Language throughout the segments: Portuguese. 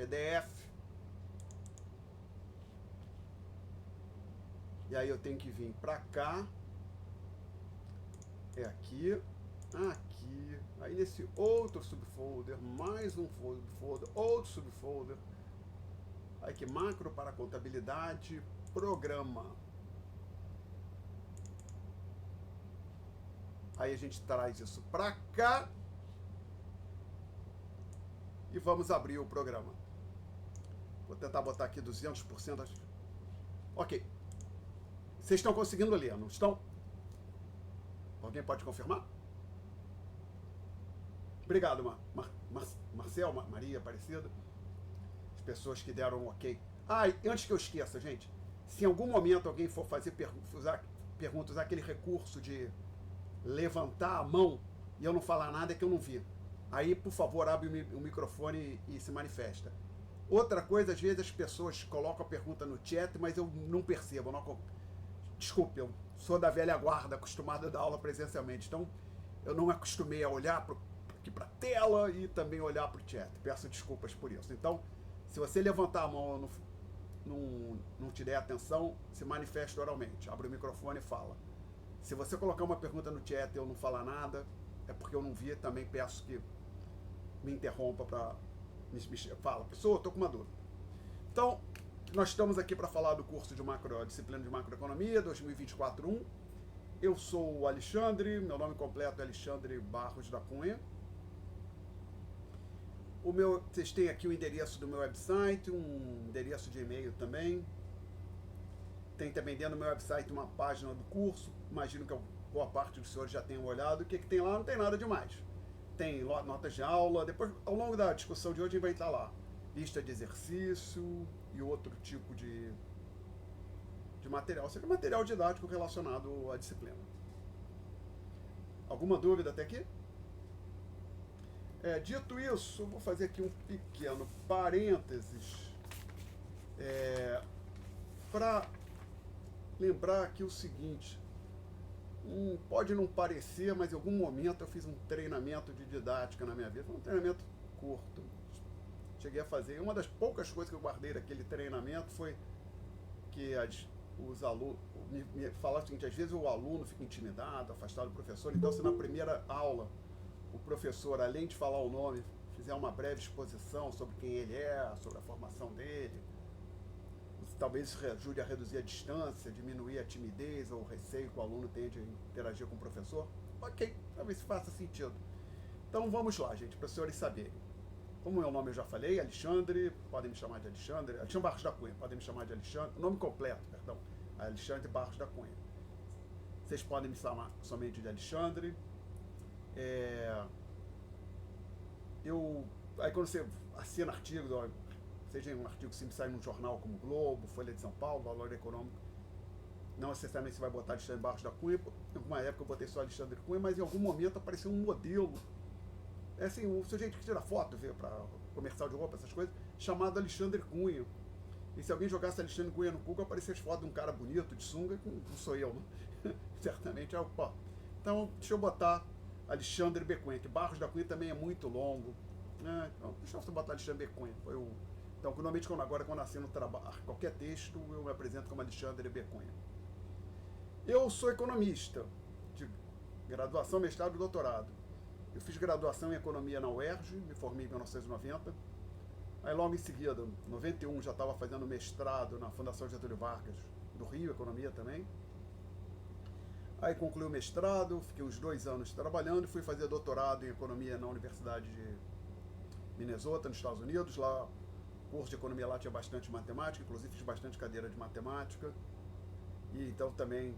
PDF. E aí eu tenho que vir para cá. É aqui. Aqui. Aí nesse outro subfolder, mais um subfolder, outro subfolder. Aí que macro para contabilidade, programa. Aí a gente traz isso para cá. E vamos abrir o programa. Vou tentar botar aqui 200%. Ok. Vocês estão conseguindo ler, não estão? Alguém pode confirmar? Obrigado, Marcel, Maria, Aparecida. As pessoas que deram um ok. Ah, e antes que eu esqueça, gente, se em algum momento alguém for fazer perguntas, usar aquele recurso de levantar a mão e eu não falar nada, é que eu não vi. Aí, por favor, abre o microfone e se manifesta. Outra coisa, às vezes as pessoas colocam a pergunta no chat, mas eu não percebo. Desculpe, eu sou da velha guarda, acostumado a dar aula presencialmente. Então, eu não acostumei a olhar aqui para a tela e também olhar para o chat. Peço desculpas por isso. Então, se você levantar a mão e não te der atenção, se manifesta oralmente. Abre o microfone e fala. Se você colocar uma pergunta no chat e eu não falar nada, é porque eu não vi. Também peço que me interrompa para fala, pessoa, estou com uma dúvida. Então, nós estamos aqui para falar do curso de disciplina de macroeconomia 2024-1. Eu sou o Alexandre, meu nome completo é Alexandre Barros da Cunha. Vocês têm aqui o endereço do meu website, um endereço de e-mail também. Tem também dentro do meu website uma página do curso. Imagino que boa parte dos senhores já tenham olhado. O que tem lá? Não tem nada demais. Tem notas de aula. Depois, ao longo da discussão de hoje, a gente vai estar lá. Lista de exercício e outro tipo de material. Ou seja, material didático relacionado à disciplina. Alguma dúvida até aqui? Dito isso, eu vou fazer aqui um pequeno parênteses para lembrar aqui o seguinte. Pode não parecer, mas em algum momento eu fiz um treinamento de didática na minha vida. Foi um treinamento curto. Cheguei a fazer. Uma das poucas coisas que eu guardei daquele treinamento foi que os alunos me falaram o seguinte: às vezes o aluno fica intimidado, afastado do professor. Então, se na primeira aula o professor, além de falar o nome, fizer uma breve exposição sobre quem ele é, sobre a formação dele, talvez isso ajude a reduzir a distância, diminuir a timidez ou o receio que o aluno tem de interagir com o professor. Ok, talvez isso faça sentido. Então vamos lá, gente, para os senhores saberem. Como meu nome eu já falei, Alexandre, podem me chamar de Alexandre Barros da Cunha, podem me chamar de Alexandre, o nome completo, perdão, Alexandre Barros da Cunha. Vocês podem me chamar somente de Alexandre. Aí quando você assina artigos, seja um artigo que sai num jornal como o Globo, Folha de São Paulo, Valor Econômico, não necessariamente você vai botar Alexandre Barros da Cunha. Em alguma época eu botei só Alexandre Cunha, mas em algum momento apareceu um modelo, assim, o sujeito que tira foto, vê, para comercial de roupa, essas coisas, chamado Alexandre Cunha. E se alguém jogasse Alexandre Cunha no Google, aparecia as fotos de um cara bonito, de sunga, que não sou eu, né? Certamente é o pó. Então, deixa eu botar Alexandre B. Cunha, que Barros da Cunha também é muito longo. Então, deixa eu botar Alexandre B. Cunha. Então, normalmente, quando assino qualquer texto, eu me apresento como Alexandre B. Cunha. Eu sou economista, de graduação, mestrado e doutorado. Eu fiz graduação em economia na UERJ, me formei em 1990. Aí, logo em seguida, em 91, já estava fazendo mestrado na Fundação Getúlio Vargas, do Rio, economia também. Aí concluí o mestrado, fiquei uns 2 anos trabalhando e fui fazer doutorado em economia na Universidade de Minnesota, nos Estados Unidos. Lá, o curso de economia lá tinha bastante matemática, inclusive fiz bastante cadeira de matemática. E então também,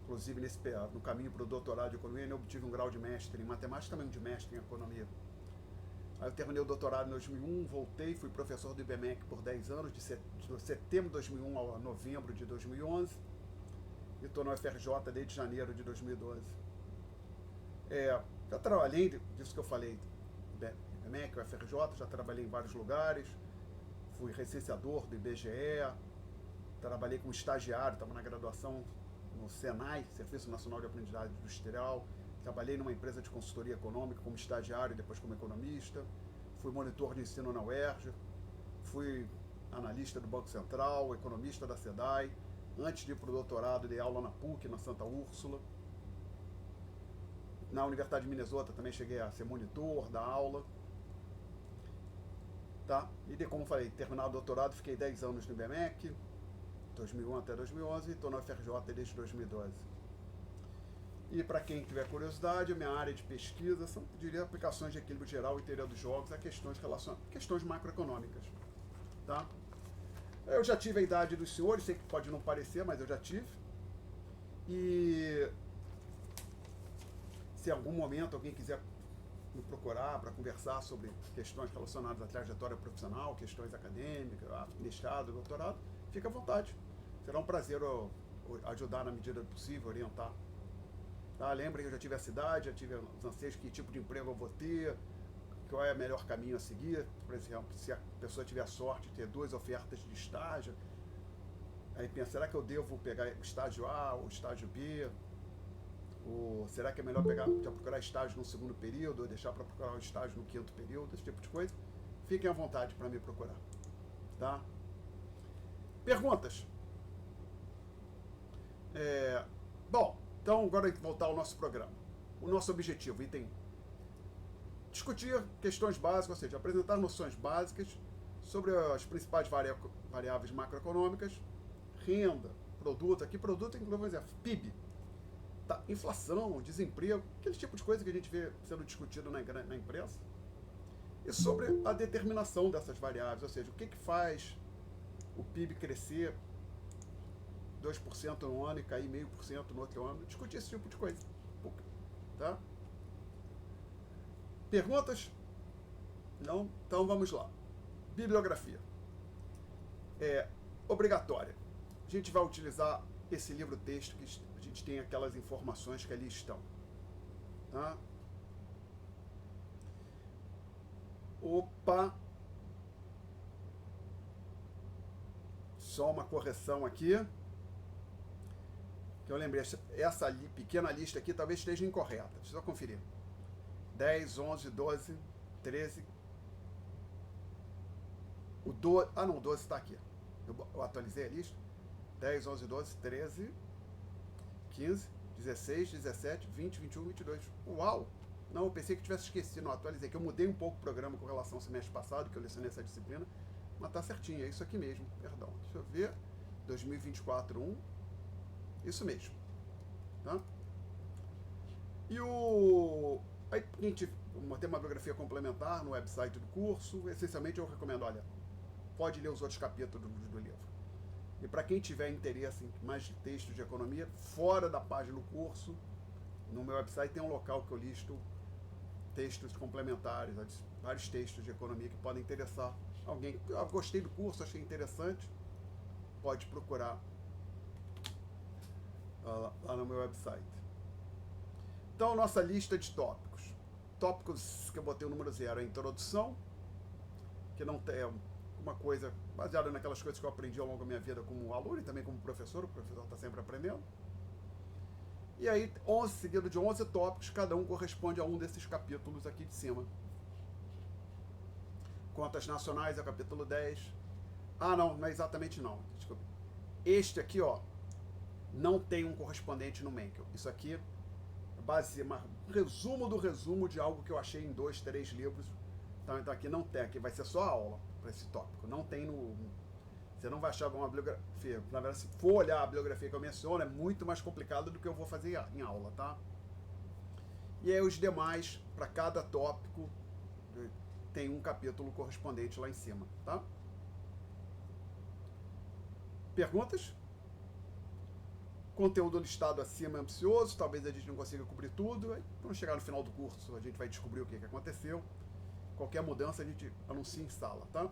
inclusive no caminho para o doutorado de economia, eu obtive um grau de mestre em matemática, também de mestre em economia. Aí eu terminei o doutorado em 2001, voltei, fui professor do IBMEC por 10 anos, de setembro de 2001 a novembro de 2011. E estou na UFRJ desde janeiro de 2012. Já trabalhei, disso que eu falei, IBMEC, UFRJ, já trabalhei em vários lugares, fui recenseador do IBGE, trabalhei como estagiário, estava na graduação no SENAI, Serviço Nacional de Aprendizagem Industrial, trabalhei numa empresa de consultoria econômica como estagiário e depois como economista, fui monitor de ensino na UERJ, fui analista do Banco Central, economista da SEDAI. Antes de ir para o doutorado, dei aula na PUC, na Santa Úrsula. Na Universidade de Minnesota também cheguei a ser monitor, dar aula. Tá? E como falei, terminar o doutorado, fiquei 10 anos no IBMEC, 2001 até 2011, e estou na UFRJ desde 2012. E para quem tiver curiosidade, a minha área de pesquisa são, eu diria, aplicações de equilíbrio geral e teoria dos jogos a questões macroeconômicas. Tá? Eu já tive a idade dos senhores, sei que pode não parecer, mas eu já tive. E se em algum momento alguém quiser me procurar para conversar sobre questões relacionadas à trajetória profissional, questões acadêmicas, mestrado, doutorado, fica à vontade. Será um prazer ajudar na medida do possível, orientar. Tá? Lembrem que eu já tive essa idade, já tive os anseios, que tipo de emprego eu vou ter, qual é o melhor caminho a seguir. Por exemplo, se a pessoa tiver a sorte de ter 2 ofertas de estágio, aí pensa, será que eu devo pegar o estágio A ou o estágio B? Ou será que é melhor já procurar estágio no segundo período, ou deixar para procurar o estágio no 5º período, esse tipo de coisa? Fiquem à vontade para me procurar. Tá? Perguntas? Bom, então agora voltar ao nosso programa. O nosso objetivo, item: discutir questões básicas, ou seja, apresentar noções básicas sobre as principais variáveis macroeconômicas, renda, produto, aqui produto inclusive é PIB, tá? Inflação, desemprego, aquele tipo de coisa que a gente vê sendo discutido na imprensa, e sobre a determinação dessas variáveis, ou seja, o que faz o PIB crescer 2% no ano e cair 0,5% no outro ano, discutir esse tipo de coisa. Tá? Perguntas? Não? Então vamos lá. Bibliografia. Obrigatória. A gente vai utilizar esse livro-texto que a gente tem aquelas informações que ali estão. Tá? Opa! Só uma correção aqui. Que eu lembrei, essa pequena lista aqui talvez esteja incorreta. Deixa eu só conferir. 10, 11, 12, 13. O 12 está aqui. Eu atualizei a lista. 10, 11, 12, 13, 15, 16, 17, 20, 21, 22. Uau! Não, eu pensei que tivesse esquecido, não atualizei, que eu mudei um pouco o programa com relação ao semestre passado, que eu lecionei essa disciplina, mas tá certinho, é isso aqui mesmo, perdão. Deixa eu ver, 2024, 1, isso mesmo, tá? E aí a gente tem uma bibliografia complementar no website do curso, essencialmente eu recomendo, olha, pode ler os outros capítulos do livro. E para quem tiver interesse em mais de textos de economia, fora da página do curso, no meu website tem um local que eu listo textos complementares, vários textos de economia que podem interessar alguém. Eu gostei do curso, achei interessante, pode procurar lá no meu website. Então, nossa lista de tópicos. Tópicos que eu botei o número 0, a introdução, que não tem uma coisa baseada naquelas coisas que eu aprendi ao longo da minha vida como aluno e também como professor, o professor está sempre aprendendo. E aí, seguido de 11 tópicos, cada um corresponde a um desses capítulos aqui de cima. Contas nacionais é o capítulo 10. Não é exatamente não. Desculpa. Este aqui, ó, não tem um correspondente no Menkel. Isso aqui é um resumo do resumo de algo que eu achei em 2, 3 livros. Então aqui não tem, aqui vai ser só aula para esse tópico. Não tem no... Você não vai achar uma bibliografia. Na verdade, se for olhar a bibliografia que eu menciono, é muito mais complicado do que eu vou fazer em aula, tá? E aí os demais, para cada tópico, tem um capítulo correspondente lá em cima, tá? Perguntas? Conteúdo listado acima é ambicioso, talvez a gente não consiga cobrir tudo. Aí, quando chegar no final do curso, a gente vai descobrir o que aconteceu. Qualquer mudança a gente anuncia em sala, tá?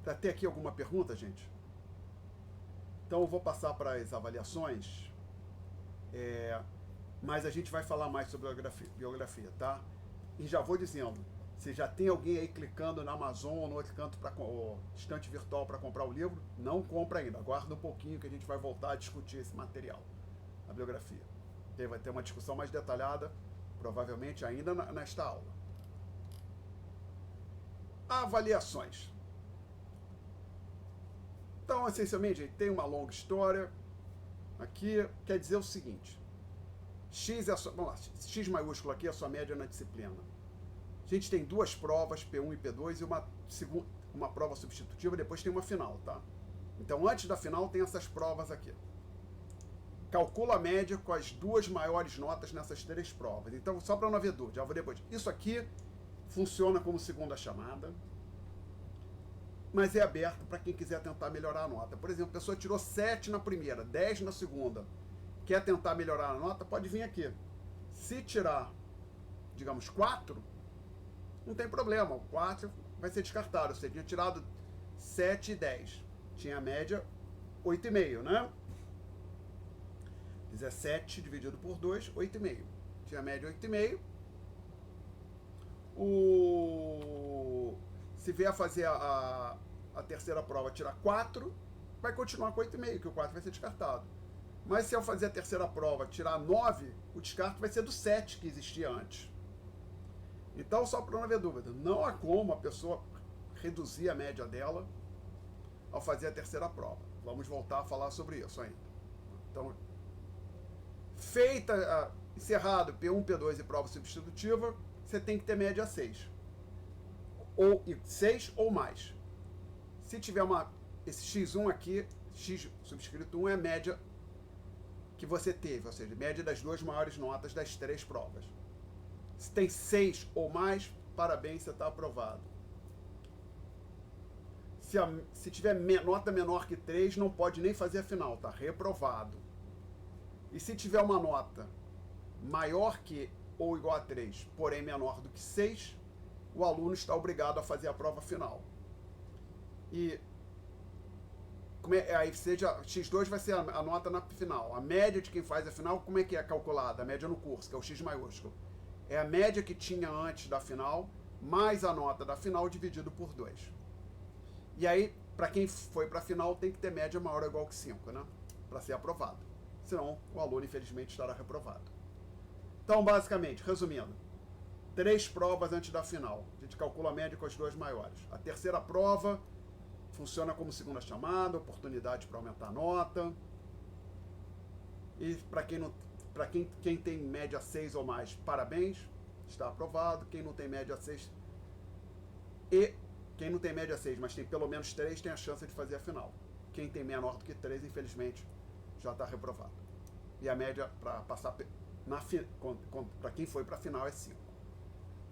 Até aqui alguma pergunta, gente? Então eu vou passar para as avaliações, mas a gente vai falar mais sobre biografia, tá? E já vou dizendo, se já tem alguém aí clicando na Amazon ou no outro canto, estante virtual para comprar o livro, não compra ainda, aguarda um pouquinho que a gente vai voltar a discutir esse material, a biografia. Vai ter uma discussão mais detalhada, provavelmente ainda nesta aula, Avaliações. Então, essencialmente, tem uma longa história. Aqui quer dizer o seguinte. X é a sua, vamos lá, X maiúsculo aqui é a sua média na disciplina. A gente tem duas provas, P1 e P2, e uma prova substitutiva, depois tem uma final, tá? Então, antes da final, tem essas provas aqui. Calcula a média com as duas maiores notas nessas três provas. Então, só para não haver dúvida, já vou depois. Isso aqui funciona como segunda chamada, mas é aberto para quem quiser tentar melhorar a nota. Por exemplo, a pessoa tirou 7 na primeira, 10 na segunda, quer tentar melhorar a nota, pode vir aqui. Se tirar, digamos, 4, não tem problema, o 4 vai ser descartado. Você tinha tirado 7 e 10, tinha a média 8,5, né? 17 dividido por 2, 8,5. Tinha a média 8,5. Se vier a fazer a terceira prova, tirar 4, vai continuar com 8,5, que o 4 vai ser descartado. Mas se eu fazer a terceira prova, tirar 9, o descarte vai ser do 7 que existia antes. Então, só para não haver dúvida, não há como a pessoa reduzir a média dela ao fazer a terceira prova. Vamos voltar a falar sobre isso ainda. Então, encerrado P1, P2 e prova substitutiva, você tem que ter média 6. Ou 6 ou mais. Se tiver esse X1 aqui, X subscrito 1 é a média que você teve, ou seja, média das duas maiores notas das três provas. Se tem 6 ou mais, parabéns, você está aprovado. Se tiver nota menor que 3, não pode nem fazer a final, está reprovado. E se tiver uma nota maior que ou igual a 3, porém menor do que 6, o aluno está obrigado a fazer a prova final. E aí seja X2 vai ser a nota na final. A média de quem faz a final, como é que é calculada? A média no curso, que é o X maiúsculo. É a média que tinha antes da final, mais a nota da final dividido por 2. E aí, para quem foi para a final, tem que ter média maior ou igual que 5, né? Para ser aprovado. Senão, o aluno, infelizmente, estará reprovado. Então, basicamente, resumindo, 3 provas antes da final. A gente calcula a média com as duas maiores. A terceira prova funciona como segunda chamada, oportunidade para aumentar a nota. E para quem tem média 6 ou mais, parabéns, está aprovado. Quem não tem média 6 quem não tem média 6, mas tem pelo menos 3, tem a chance de fazer a final. Quem tem menor do que 3, infelizmente, já está reprovado. E a média para passar para quem foi para a final é 5.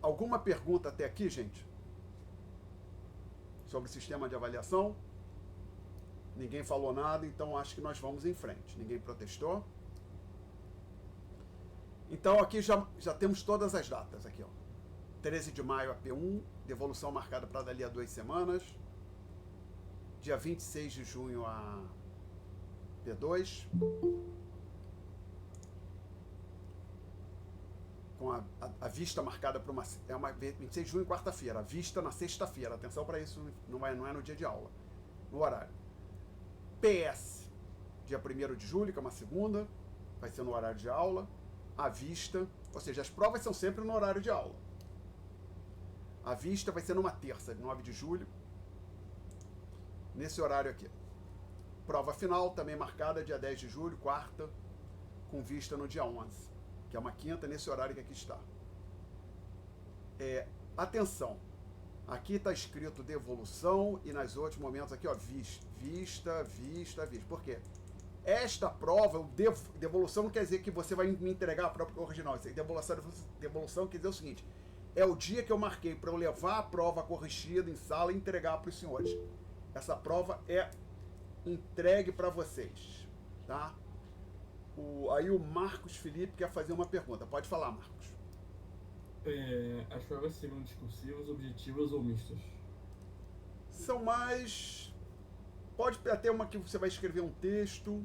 Alguma pergunta até aqui, gente? Sobre o sistema de avaliação? Ninguém falou nada, então acho que nós vamos em frente. Ninguém protestou? Então aqui já temos todas as datas aqui, ó. 13 de maio a P1, devolução marcada para dali a 2 semanas. Dia 26 de junho a P2. Com a vista marcada para uma 26 de junho, quarta-feira. A vista na sexta-feira. Atenção para isso, não é no dia de aula, no horário. PS, dia 1º de julho, que é uma segunda, vai ser no horário de aula. A vista, ou seja, as provas são sempre no horário de aula. A vista vai ser numa terça, 9 de julho, nesse horário aqui. Prova final, também marcada dia 10 de julho, quarta, com vista no dia 11, que é uma quinta, nesse horário que aqui está. Atenção, aqui está escrito devolução e nas outros momentos aqui, ó, vista. Por quê? Esta prova, devolução não quer dizer que você vai me entregar a prova original. Devolução quer dizer o seguinte: é o dia que eu marquei para eu levar a prova corrigida em sala e entregar para os senhores. Essa prova é entregue para vocês, tá? Aí o Marcos Felipe quer fazer uma pergunta. Pode falar, Marcos. As provas seriam discursivas, objetivas ou mistas? São mais... Pode ter uma que você vai escrever um texto,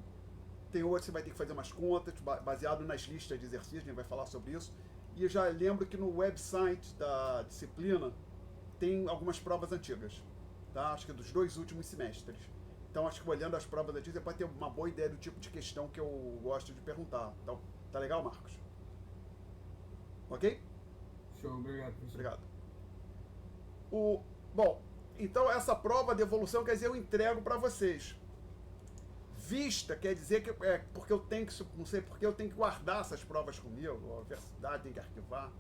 tem outra que você vai ter que fazer umas contas, baseado nas listas de exercícios, a gente vai falar sobre isso. E eu já lembro que no website da disciplina tem algumas provas antigas, tá? Acho que dos 2 últimos semestres. Então acho que olhando as provas antigas você pode ter uma boa ideia do tipo de questão que eu gosto de perguntar. Então, tá legal, Marcos? Ok? Show, obrigado, professor. Obrigado. Bom, então essa prova de evolução quer dizer eu entrego para vocês. Vista quer dizer que porque eu tenho que, não sei, porque eu tenho que guardar essas provas comigo, a universidade tem que arquivar.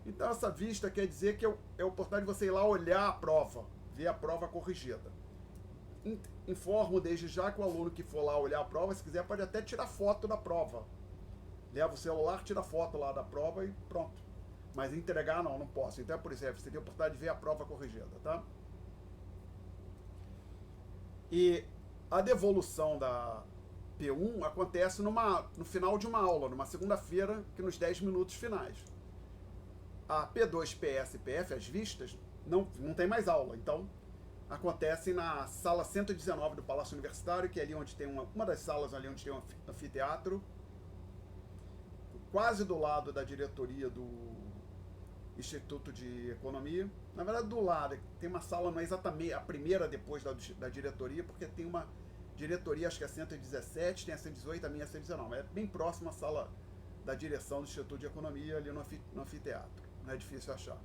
Então essa vista quer dizer que é a oportunidade de você ir lá olhar a prova, ver a prova corrigida. Informo desde já que o aluno que for lá olhar a prova, se quiser, pode até tirar foto da prova. Leva o celular, tira foto lá da prova e pronto. Mas entregar não posso. Então é por isso, você tem a oportunidade de ver a prova corrigida, tá? E a devolução da P1 acontece no final de uma aula, numa segunda-feira, que nos 10 minutos finais. A P2, PS e PF, as vistas, não tem mais aula. Então, acontecem na sala 119 do Palácio Universitário, que é ali onde tem uma das salas ali onde tem um anfiteatro, quase do lado da diretoria do Instituto de Economia. Na verdade, do lado, tem uma sala, não é exatamente a primeira depois da diretoria, porque tem uma diretoria, acho que é a 117, tem a 118, a minha é a 119. É bem próxima à sala da direção do Instituto de Economia, ali no anfiteatro. Não é difícil achar.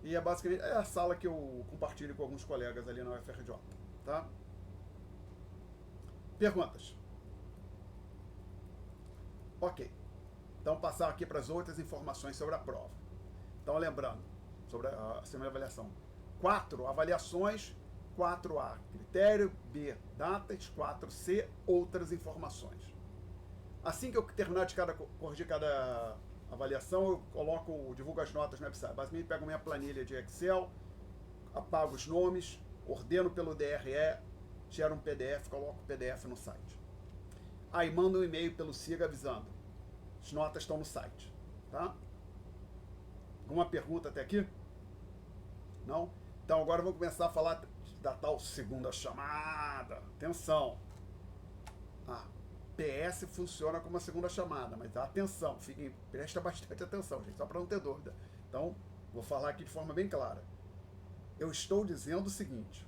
E é basicamente a sala que eu compartilho com alguns colegas ali na UFRJ. Tá? Perguntas? Ok. Então, passar aqui para as outras informações sobre a prova. Então, lembrando, sobre a segunda avaliação. 4 avaliações, 4A, critério, B, datas, 4C, outras informações. Assim que eu terminar de corrigir cada avaliação, eu divulgo as notas no website. Basicamente, pego minha planilha de Excel, apago os nomes, ordeno pelo DRE, gero um PDF, coloco o PDF no site. Aí mando um e-mail pelo SIGA avisando. As notas estão no site. Tá? Alguma pergunta até aqui? Não? Então agora eu vou começar a falar da tal segunda chamada. Atenção! A PS funciona como uma segunda chamada, mas atenção, presta bastante atenção, gente, só para não ter dúvida. Então, vou falar aqui de forma bem clara. Eu estou dizendo o seguinte: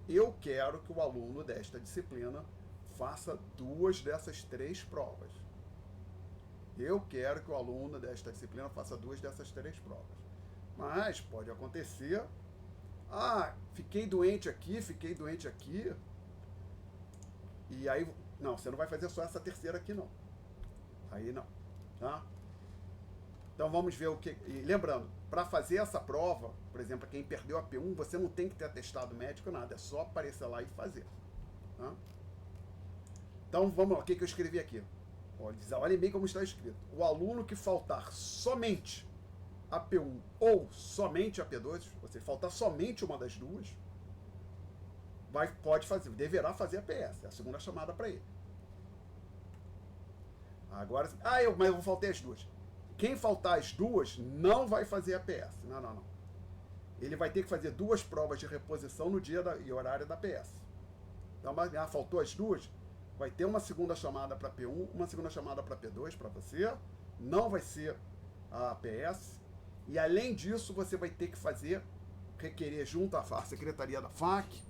eu quero que o aluno desta disciplina faça 2 dessas 3 provas. Eu quero que o aluno desta disciplina faça 2 dessas 3 provas. Mas pode acontecer, fiquei doente aqui, e aí, não, você não vai fazer só essa terceira aqui não. Aí não, tá? Então vamos ver o que... E lembrando, para fazer essa prova, por exemplo, quem perdeu a P1, você não tem que ter atestado médico, nada, é só aparecer lá e fazer. Tá? Então vamos lá, o que eu escrevi aqui? Olhem bem como está escrito. O aluno que faltar somente a P1 ou somente a P2, ou seja, faltar somente uma das duas, deverá fazer a PS, é a segunda chamada para ele. Agora, mas eu faltei as duas. Quem faltar as duas não vai fazer a PS. Não. Ele vai ter que fazer 2 provas de reposição no dia e horário da PS. Então, faltou as duas, vai ter uma segunda chamada para P1, uma segunda chamada para P2 para você, não vai ser a PS, e além disso você vai ter que requerer junto à Secretaria da FAC,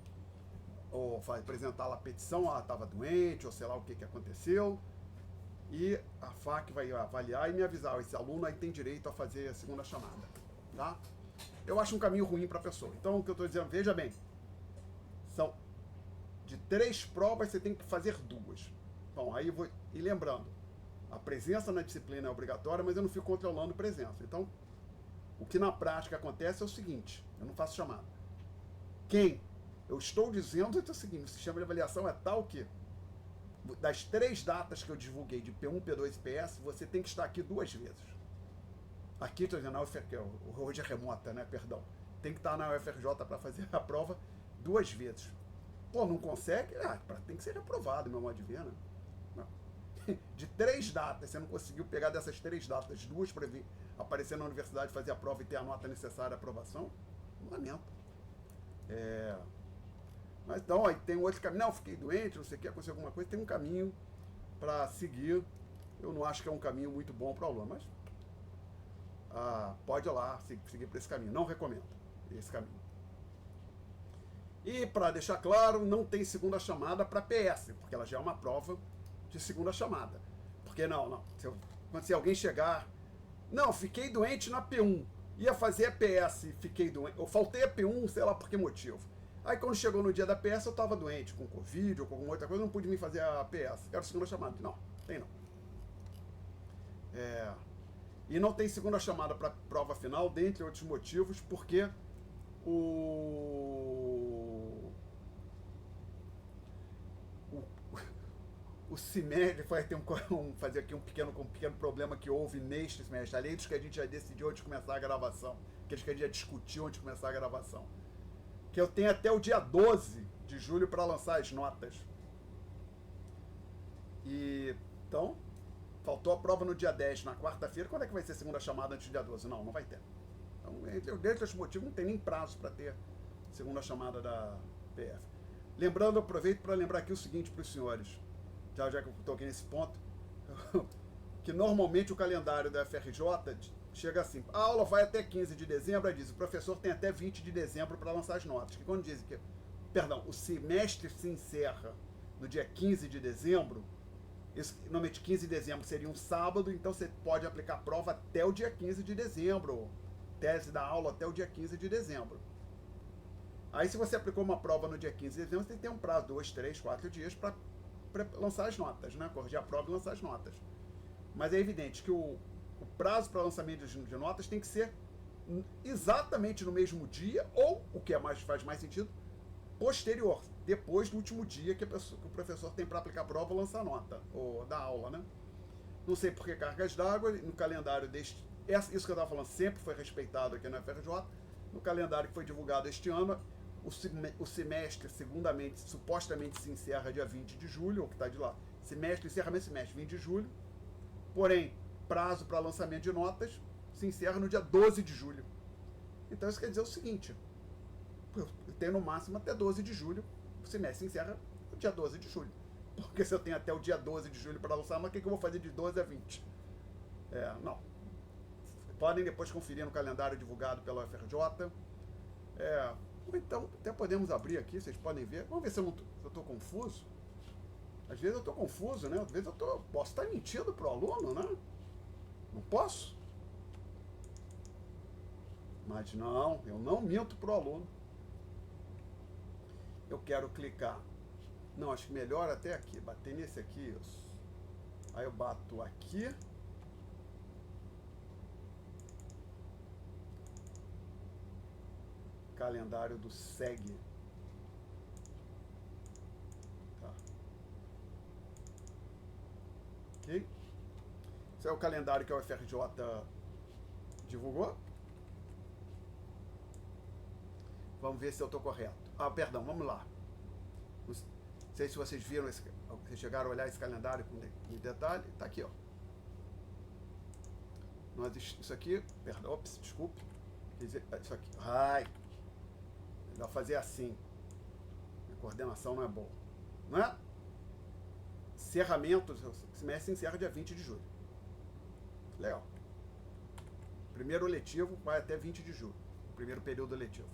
ou apresentar lá a petição, estava doente, ou sei lá o que aconteceu, e a FAC vai avaliar e me avisar, esse aluno aí tem direito a fazer a segunda chamada, tá? Eu acho um caminho ruim para a pessoa. Então, o que eu estou dizendo, veja bem, são de 3 provas, você tem que fazer 2. Bom, aí e lembrando, a presença na disciplina é obrigatória, mas eu não fico controlando presença. Então, o que na prática acontece é o seguinte, eu não faço chamada. Eu estou dizendo é o seguinte, o sistema de avaliação é tal que, das 3 datas que eu divulguei, de P1, P2 e PS, você tem que estar aqui 2 vezes. Aqui, estou dizendo, hoje é remota, né, perdão. Tem que estar na UFRJ para fazer a prova 2 vezes. Pô, não consegue? Tem que ser reprovado, meu modo de ver, né? Não. De 3 datas, você não conseguiu pegar dessas 3 datas, 2 para aparecer na universidade, fazer a prova e ter a nota necessária à aprovação? Lamento. Mas então, aí tem outro caminho. Não, fiquei doente, não sei o que, aconteceu alguma coisa, tem um caminho para seguir. Eu não acho que é um caminho muito bom para o aluno, mas pode ir lá seguir por esse caminho. Não recomendo esse caminho. E, para deixar claro, não tem segunda chamada para PS, porque ela já é uma prova de segunda chamada. Porque quando se alguém chegar... Não, fiquei doente na P1. Ia fazer EPS e fiquei doente. Eu faltei a P1, sei lá por que motivo. Aí quando chegou no dia da PS, eu tava doente, com Covid ou com alguma outra coisa, não pude me fazer a PS. Quero segunda chamada. Não, tem não. E não tem segunda chamada para prova final, dentre outros motivos, porque o semestre vai ter fazer aqui um pequeno problema que houve neste semestre, além dos que a gente já decidiu antes de começar a gravação, aqueles que a gente já discutiu antes de começar a gravação, que eu tenho até o dia 12 de julho para lançar as notas. E então, faltou a prova no dia 10, na quarta-feira. Quando é que vai ser a segunda chamada antes do dia 12? Não vai ter. Então, dentro desse motivo, não tem nem prazo para ter segunda chamada da PF. Lembrando, eu aproveito para lembrar aqui o seguinte para os senhores, já que eu estou aqui nesse ponto, que normalmente o calendário da FRJ chega assim, a aula vai até 15 de dezembro, aí diz, o professor tem até 20 de dezembro para lançar as notas. Que quando dizem que, o semestre se encerra no dia 15 de dezembro, isso, normalmente 15 de dezembro seria um sábado, então você pode aplicar a prova até o dia 15 de dezembro, tese da aula até o dia 15 de dezembro. Aí se você aplicou uma prova no dia 15 de dezembro, você tem que ter um prazo, 2, 3, 4 dias para lançar as notas, né? Corrigir a prova e lançar as notas. Mas é evidente que o prazo para lançamento de notas tem que ser exatamente no mesmo dia, ou, o que faz mais sentido, posterior, depois do último dia que o professor tem para aplicar a prova ou lançar a nota, ou dar aula, né? Não sei por que cargas d'água, no calendário isso que eu estava falando sempre foi respeitado aqui na FRJ, no calendário que foi divulgado este ano, o semestre, supostamente se encerra dia 20 de julho, ou que está de lá, encerramento de semestre, 20 de julho, porém, prazo para lançamento de notas se encerra no dia 12 de julho. Então isso quer dizer o seguinte, eu tenho no máximo até 12 de julho, o semestre se encerra no dia 12 de julho. Porque se eu tenho até o dia 12 de julho para lançar, mas o que eu vou fazer de 12 a 20? Não. Podem depois conferir no calendário divulgado pela UFRJ. Ou então, até podemos abrir aqui, vocês podem ver. Vamos ver se eu estou confuso. Às vezes eu estou confuso, né? Às vezes posso estar mentindo para o aluno, né? Não posso? Mas não, eu não minto para o aluno. Eu quero clicar. Não, acho que melhor até aqui. Bater nesse aqui, isso. Aí eu bato aqui. Calendário do SEG. Tá. Ok? Esse é o calendário que a UFRJ divulgou. Vamos ver se eu estou correto. Perdão, vamos lá. Não sei se vocês viram, vocês chegaram a olhar esse calendário com detalhe. Está aqui, ó. Isso aqui, perdão, ops, desculpe. Isso aqui, melhor fazer assim. A coordenação não é boa. Não é? Encerramento, o semestre encerra dia 20 de julho. Legal. Primeiro letivo vai até 20 de julho. Primeiro período letivo.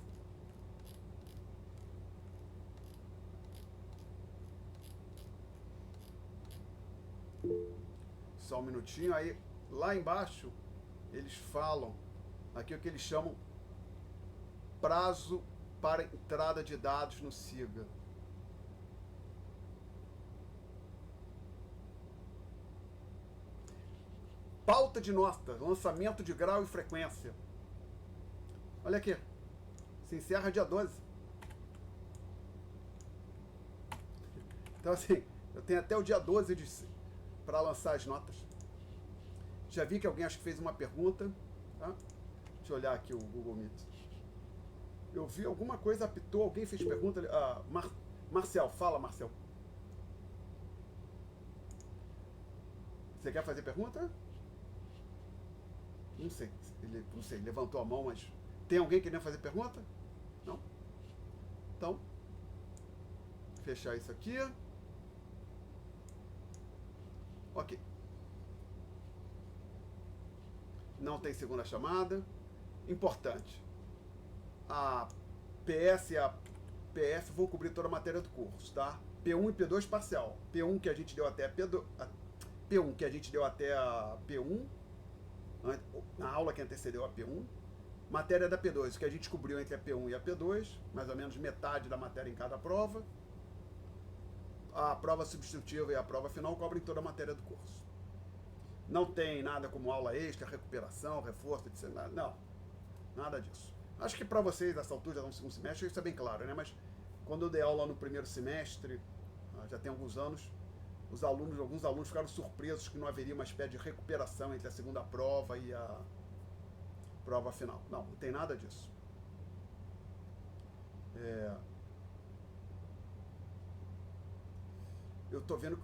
Só um minutinho, aí lá embaixo eles falam aqui o que eles chamam prazo para entrada de dados no SIGA. Pauta de nota, lançamento de grau e frequência. Olha aqui, se encerra dia 12. Então assim, eu tenho até o dia 12 para lançar as notas. Já vi que alguém acho que fez uma pergunta. Tá? Deixa eu olhar aqui o Google Meet. Eu vi alguma coisa, apitou, alguém fez pergunta. Marcel, fala, Marcel. Você quer fazer pergunta? Não sei, levantou a mão, mas... Tem alguém querendo fazer pergunta? Não? Então, fechar isso aqui. Ok. Não tem segunda chamada. Importante. A PS e a PF vão cobrir toda a matéria do curso, tá? P1 e P2 parcial. P1 que a gente deu até a P1 que a gente deu até a P1, na aula que antecedeu a P1, Matéria da P2, o que a gente cobriu entre a P1 e a P2, mais ou menos metade da matéria em cada prova. A prova substitutiva e a prova final cobrem toda a matéria do curso. Não tem nada como aula extra, recuperação, reforço, etc. Não, nada disso. Acho que para vocês, nessa altura, já estão no segundo semestre, isso é bem claro, né? Mas quando eu dei aula no primeiro semestre, já tem alguns anos, alguns alunos ficaram surpresos que não haveria uma espécie de recuperação entre a segunda prova e a prova final. Não tem nada disso. Eu estou vendo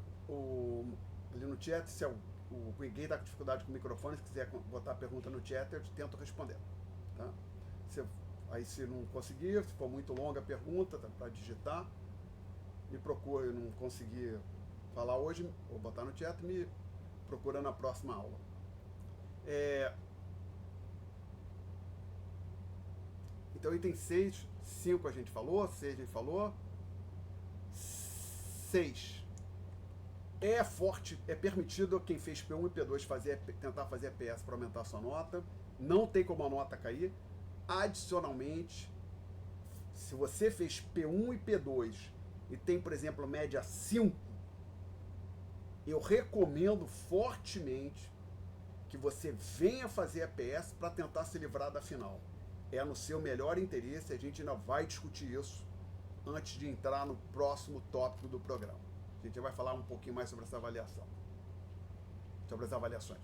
ali no chat, se o Guiguei está com dificuldade com o microfone, se quiser botar a pergunta no chat, eu tento responder. Tá? Aí se não conseguir, se for muito longa a pergunta, tá, para digitar, me procura, eu não conseguir falar hoje, vou botar no chat, me procura na próxima aula. Então, item 6, 5 a gente falou, 6 a gente falou. 6. É permitido quem fez P1 e P2 tentar fazer a PS para aumentar a sua nota. Não tem como a nota cair. Adicionalmente, se você fez P1 e P2 e tem, por exemplo, média 5, eu recomendo fortemente que você venha fazer a PS para tentar se livrar da final. É no seu melhor interesse, a gente ainda vai discutir isso antes de entrar no próximo tópico do programa. A gente vai falar um pouquinho mais sobre essa avaliação, sobre as avaliações.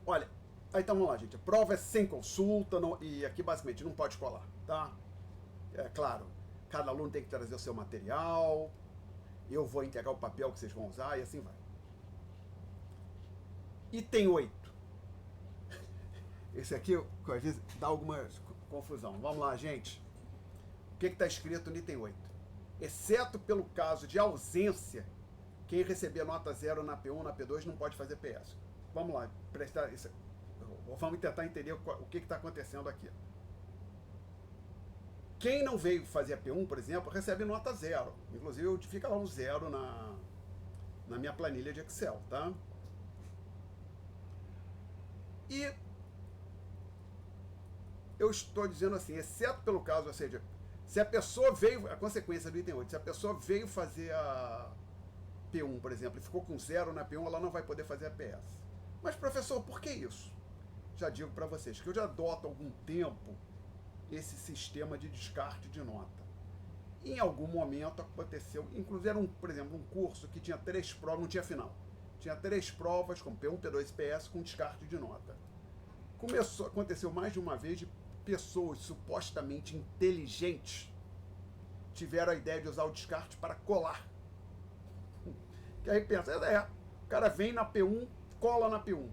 Olha, então vamos lá, gente. A prova é sem consulta e aqui basicamente não pode colar, tá? É claro, cada aluno tem que trazer o seu material, eu vou entregar o papel que vocês vão usar e assim vai. Item 8. Esse aqui, às vezes, dá alguma confusão. Vamos lá, gente. O que está escrito no item 8? Exceto pelo caso de ausência, quem receber nota 0 na P1, na P2, não pode fazer PS. Vamos lá, vamos tentar entender o que está acontecendo aqui. Quem não veio fazer a P1, por exemplo, recebe nota 0. Inclusive, fica lá um 0 na minha planilha de Excel, tá? E eu estou dizendo assim, exceto pelo caso, ou seja, se a pessoa veio, a consequência do item 8, se a pessoa veio fazer a P1, por exemplo, e ficou com 0 na P1, ela não vai poder fazer a PS. Mas, professor, por que isso? Já digo para vocês que eu já adoto há algum tempo esse sistema de descarte de nota. Em algum momento aconteceu, inclusive era, por exemplo, um curso que tinha 3 provas, não tinha final. Tinha 3 provas com P1, P2 e PS com descarte de nota. Aconteceu mais de uma vez de pessoas supostamente inteligentes tiveram a ideia de usar o descarte para colar. Que aí pensa, o cara vem na P1, cola na P1.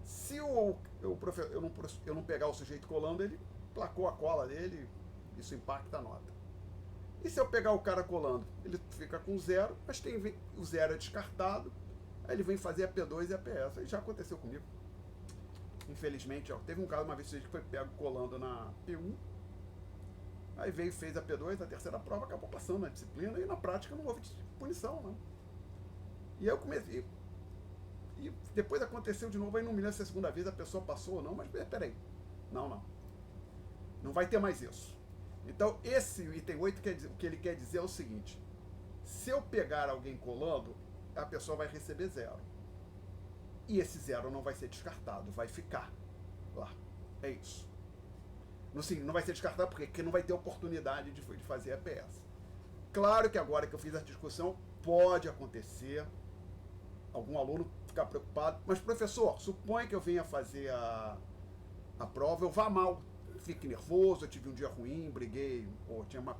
Se eu não pegar o sujeito colando, ele placou a cola dele, isso impacta a nota. E se eu pegar o cara colando, ele fica com 0, mas o 0 é descartado, aí ele vem fazer a P2 e a PS. Isso já aconteceu comigo. Infelizmente, teve um caso uma vez que foi pego colando na P1, aí fez a P2, a terceira prova, acabou passando na disciplina, e na prática não houve punição, não. E aí eu comecei, e depois aconteceu de novo, aí não me lembro se a segunda vez a pessoa passou ou não, mas peraí, não vai ter mais isso. Então, esse item 8, o que ele quer dizer é o seguinte, se eu pegar alguém colando, a pessoa vai receber 0. E esse 0 não vai ser descartado, vai ficar lá. É isso. Não vai ser descartado porque não vai ter oportunidade de fazer a PS. Claro que agora que eu fiz a discussão, pode acontecer algum aluno ficar preocupado, mas professor, suponha que eu venha fazer a prova, eu vá mal, fique nervoso, eu tive um dia ruim, briguei, ou tinha uma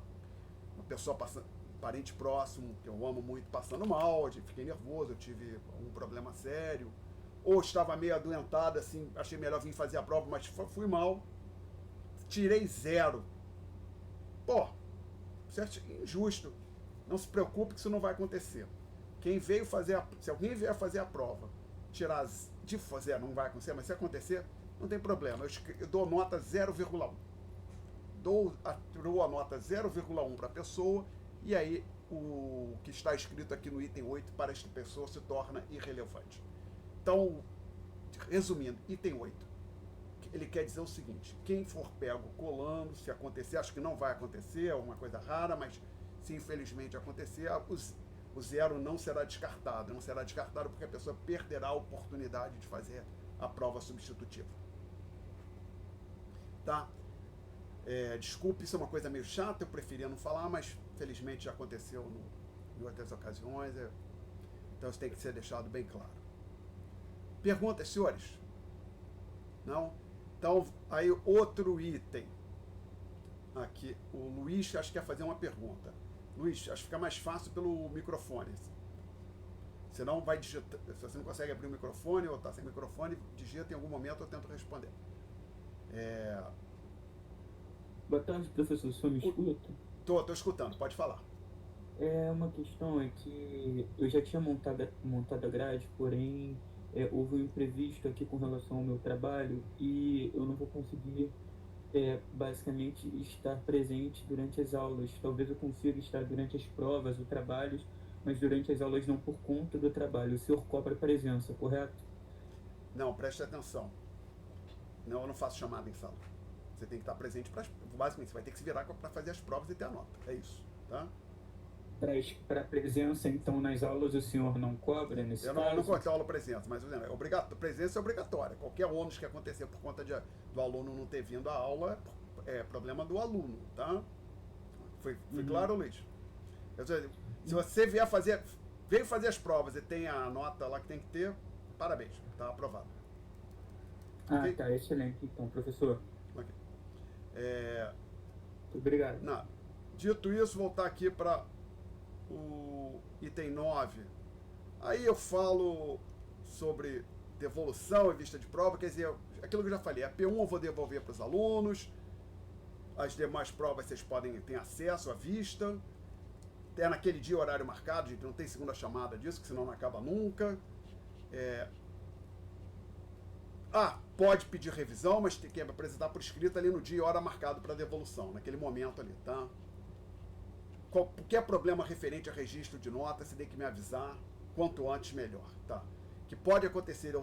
pessoa passando, parente próximo, que eu amo muito, passando mal, eu fiquei nervoso, eu tive um problema sério, ou estava meio adoentado, assim, achei melhor vir fazer a prova, mas fui mal, tirei 0. Pô, isso é injusto. Não se preocupe que isso não vai acontecer. Se alguém vier fazer a prova, tirar de 0, não vai acontecer, mas se acontecer, não tem problema. Eu dou nota 0,1. Dou a nota 0,1 para a pessoa, e aí o que está escrito aqui no item 8 para esta pessoa se torna irrelevante. Então, resumindo, item 8. ele quer dizer o seguinte: quem for pego colando, se acontecer, acho que não vai acontecer, é uma coisa rara, mas se infelizmente acontecer, o zero não será descartado. Não será descartado porque a pessoa perderá a oportunidade de fazer a prova substitutiva. Tá? Desculpe, isso é uma coisa meio chata, eu preferia não falar, mas felizmente já aconteceu em outras ocasiões, então isso tem que ser deixado bem claro. Perguntas, senhores? Não? Então, aí outro item. Aqui, o Luiz acho que quer fazer uma pergunta. Luiz, acho que fica mais fácil pelo microfone. Você não vai digitar, se você não consegue abrir o microfone ou está sem microfone, digita em algum momento, eu tento responder. Boa tarde, professor. O senhor me escuta? Tô escutando, pode falar. Uma questão é que eu já tinha montado a grade, porém houve um imprevisto aqui com relação ao meu trabalho e eu não vou conseguir basicamente estar presente durante as aulas. Talvez eu consiga estar durante as provas ou trabalhos, mas durante as aulas não por conta do trabalho. O senhor cobra presença, correto? Não, preste atenção. Não, eu não faço chamada em sala. Você tem que estar presente, basicamente, você vai ter que se virar para fazer as provas e ter a nota. É isso, tá? Para presença, então, nas aulas o senhor não cobra nesse caso? Eu não controlo presença, mas presença é obrigatória. Qualquer ônus que acontecer por conta do aluno não ter vindo à aula é problema do aluno, tá? Foi claro, Luiz? Se você veio fazer as provas e tem a nota lá que tem que ter, parabéns, tá aprovado. Okay? Tá, excelente então, professor. Okay. Muito obrigado. Nada. Dito isso, voltar aqui para o item 9. Aí eu falo sobre devolução e vista de prova, quer dizer, aquilo que eu já falei, a P1 eu vou devolver para os alunos, as demais provas vocês ter acesso à vista, é naquele dia horário marcado, gente, não tem segunda chamada disso, que senão não acaba nunca. Pode pedir revisão, mas tem que apresentar por escrito ali no dia e hora marcado para devolução, naquele momento ali, tá? Qualquer problema referente a registro de nota, você tem que me avisar, quanto antes melhor, tá? Que pode acontecer,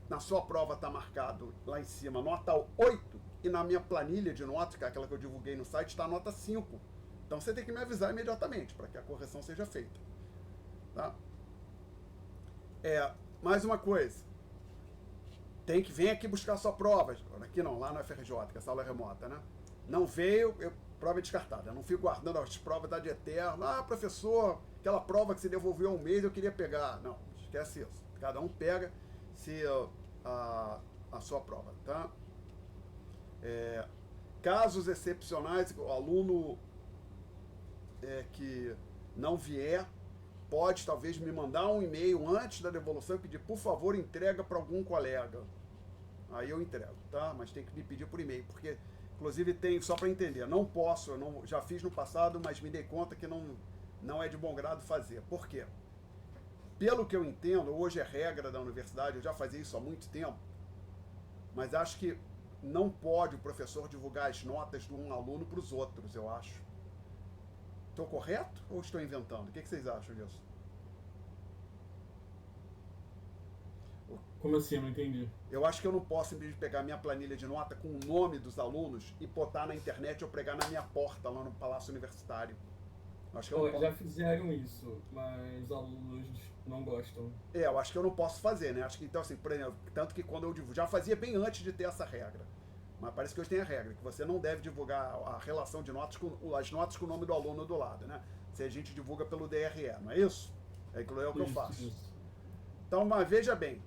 na sua prova tá marcado lá em cima nota 8 e na minha planilha de notas, que é aquela que eu divulguei no site, está nota 5. Então você tem que me avisar imediatamente para que a correção seja feita, tá? Mais uma coisa, vem aqui buscar a sua prova, aqui não, lá no FRJ, que essa aula é remota, né? Não veio, prova é descartada. Eu não fico guardando as provas da de eterno. Professor, aquela prova que você devolveu há um mês eu queria pegar. Não, esquece isso. Cada um pega a sua prova, tá? Casos excepcionais, o aluno que não vier, pode talvez me mandar um e-mail antes da devolução e pedir, por favor, entrega para algum colega. Aí eu entrego, tá? Mas tem que me pedir por e-mail, porque inclusive tem, só para entender, não posso, já fiz no passado, mas me dei conta que não é de bom grado fazer. Por quê? Pelo que eu entendo, hoje é regra da universidade, eu já fazia isso há muito tempo, mas acho que não pode o professor divulgar as notas de um aluno para os outros, eu acho. Estou correto ou estou inventando? O que vocês acham disso? Como assim? Eu não entendi. Eu acho que eu não posso, em vez de pegar minha planilha de nota com o nome dos alunos e botar na internet ou pregar na minha porta lá no Palácio Universitário. Acho que eu não posso. Já fizeram isso, mas os alunos não gostam. Eu acho que eu não posso fazer, né? Acho que, então, assim, por exemplo, tanto que quando eu divulgo, já fazia bem antes de ter essa regra. Mas parece que hoje tem a regra, que você não deve divulgar a relação de notas, as notas com o nome do aluno do lado, né? Se a gente divulga pelo DRE, não é isso? É o que eu faço. Isso. Então, mas veja bem.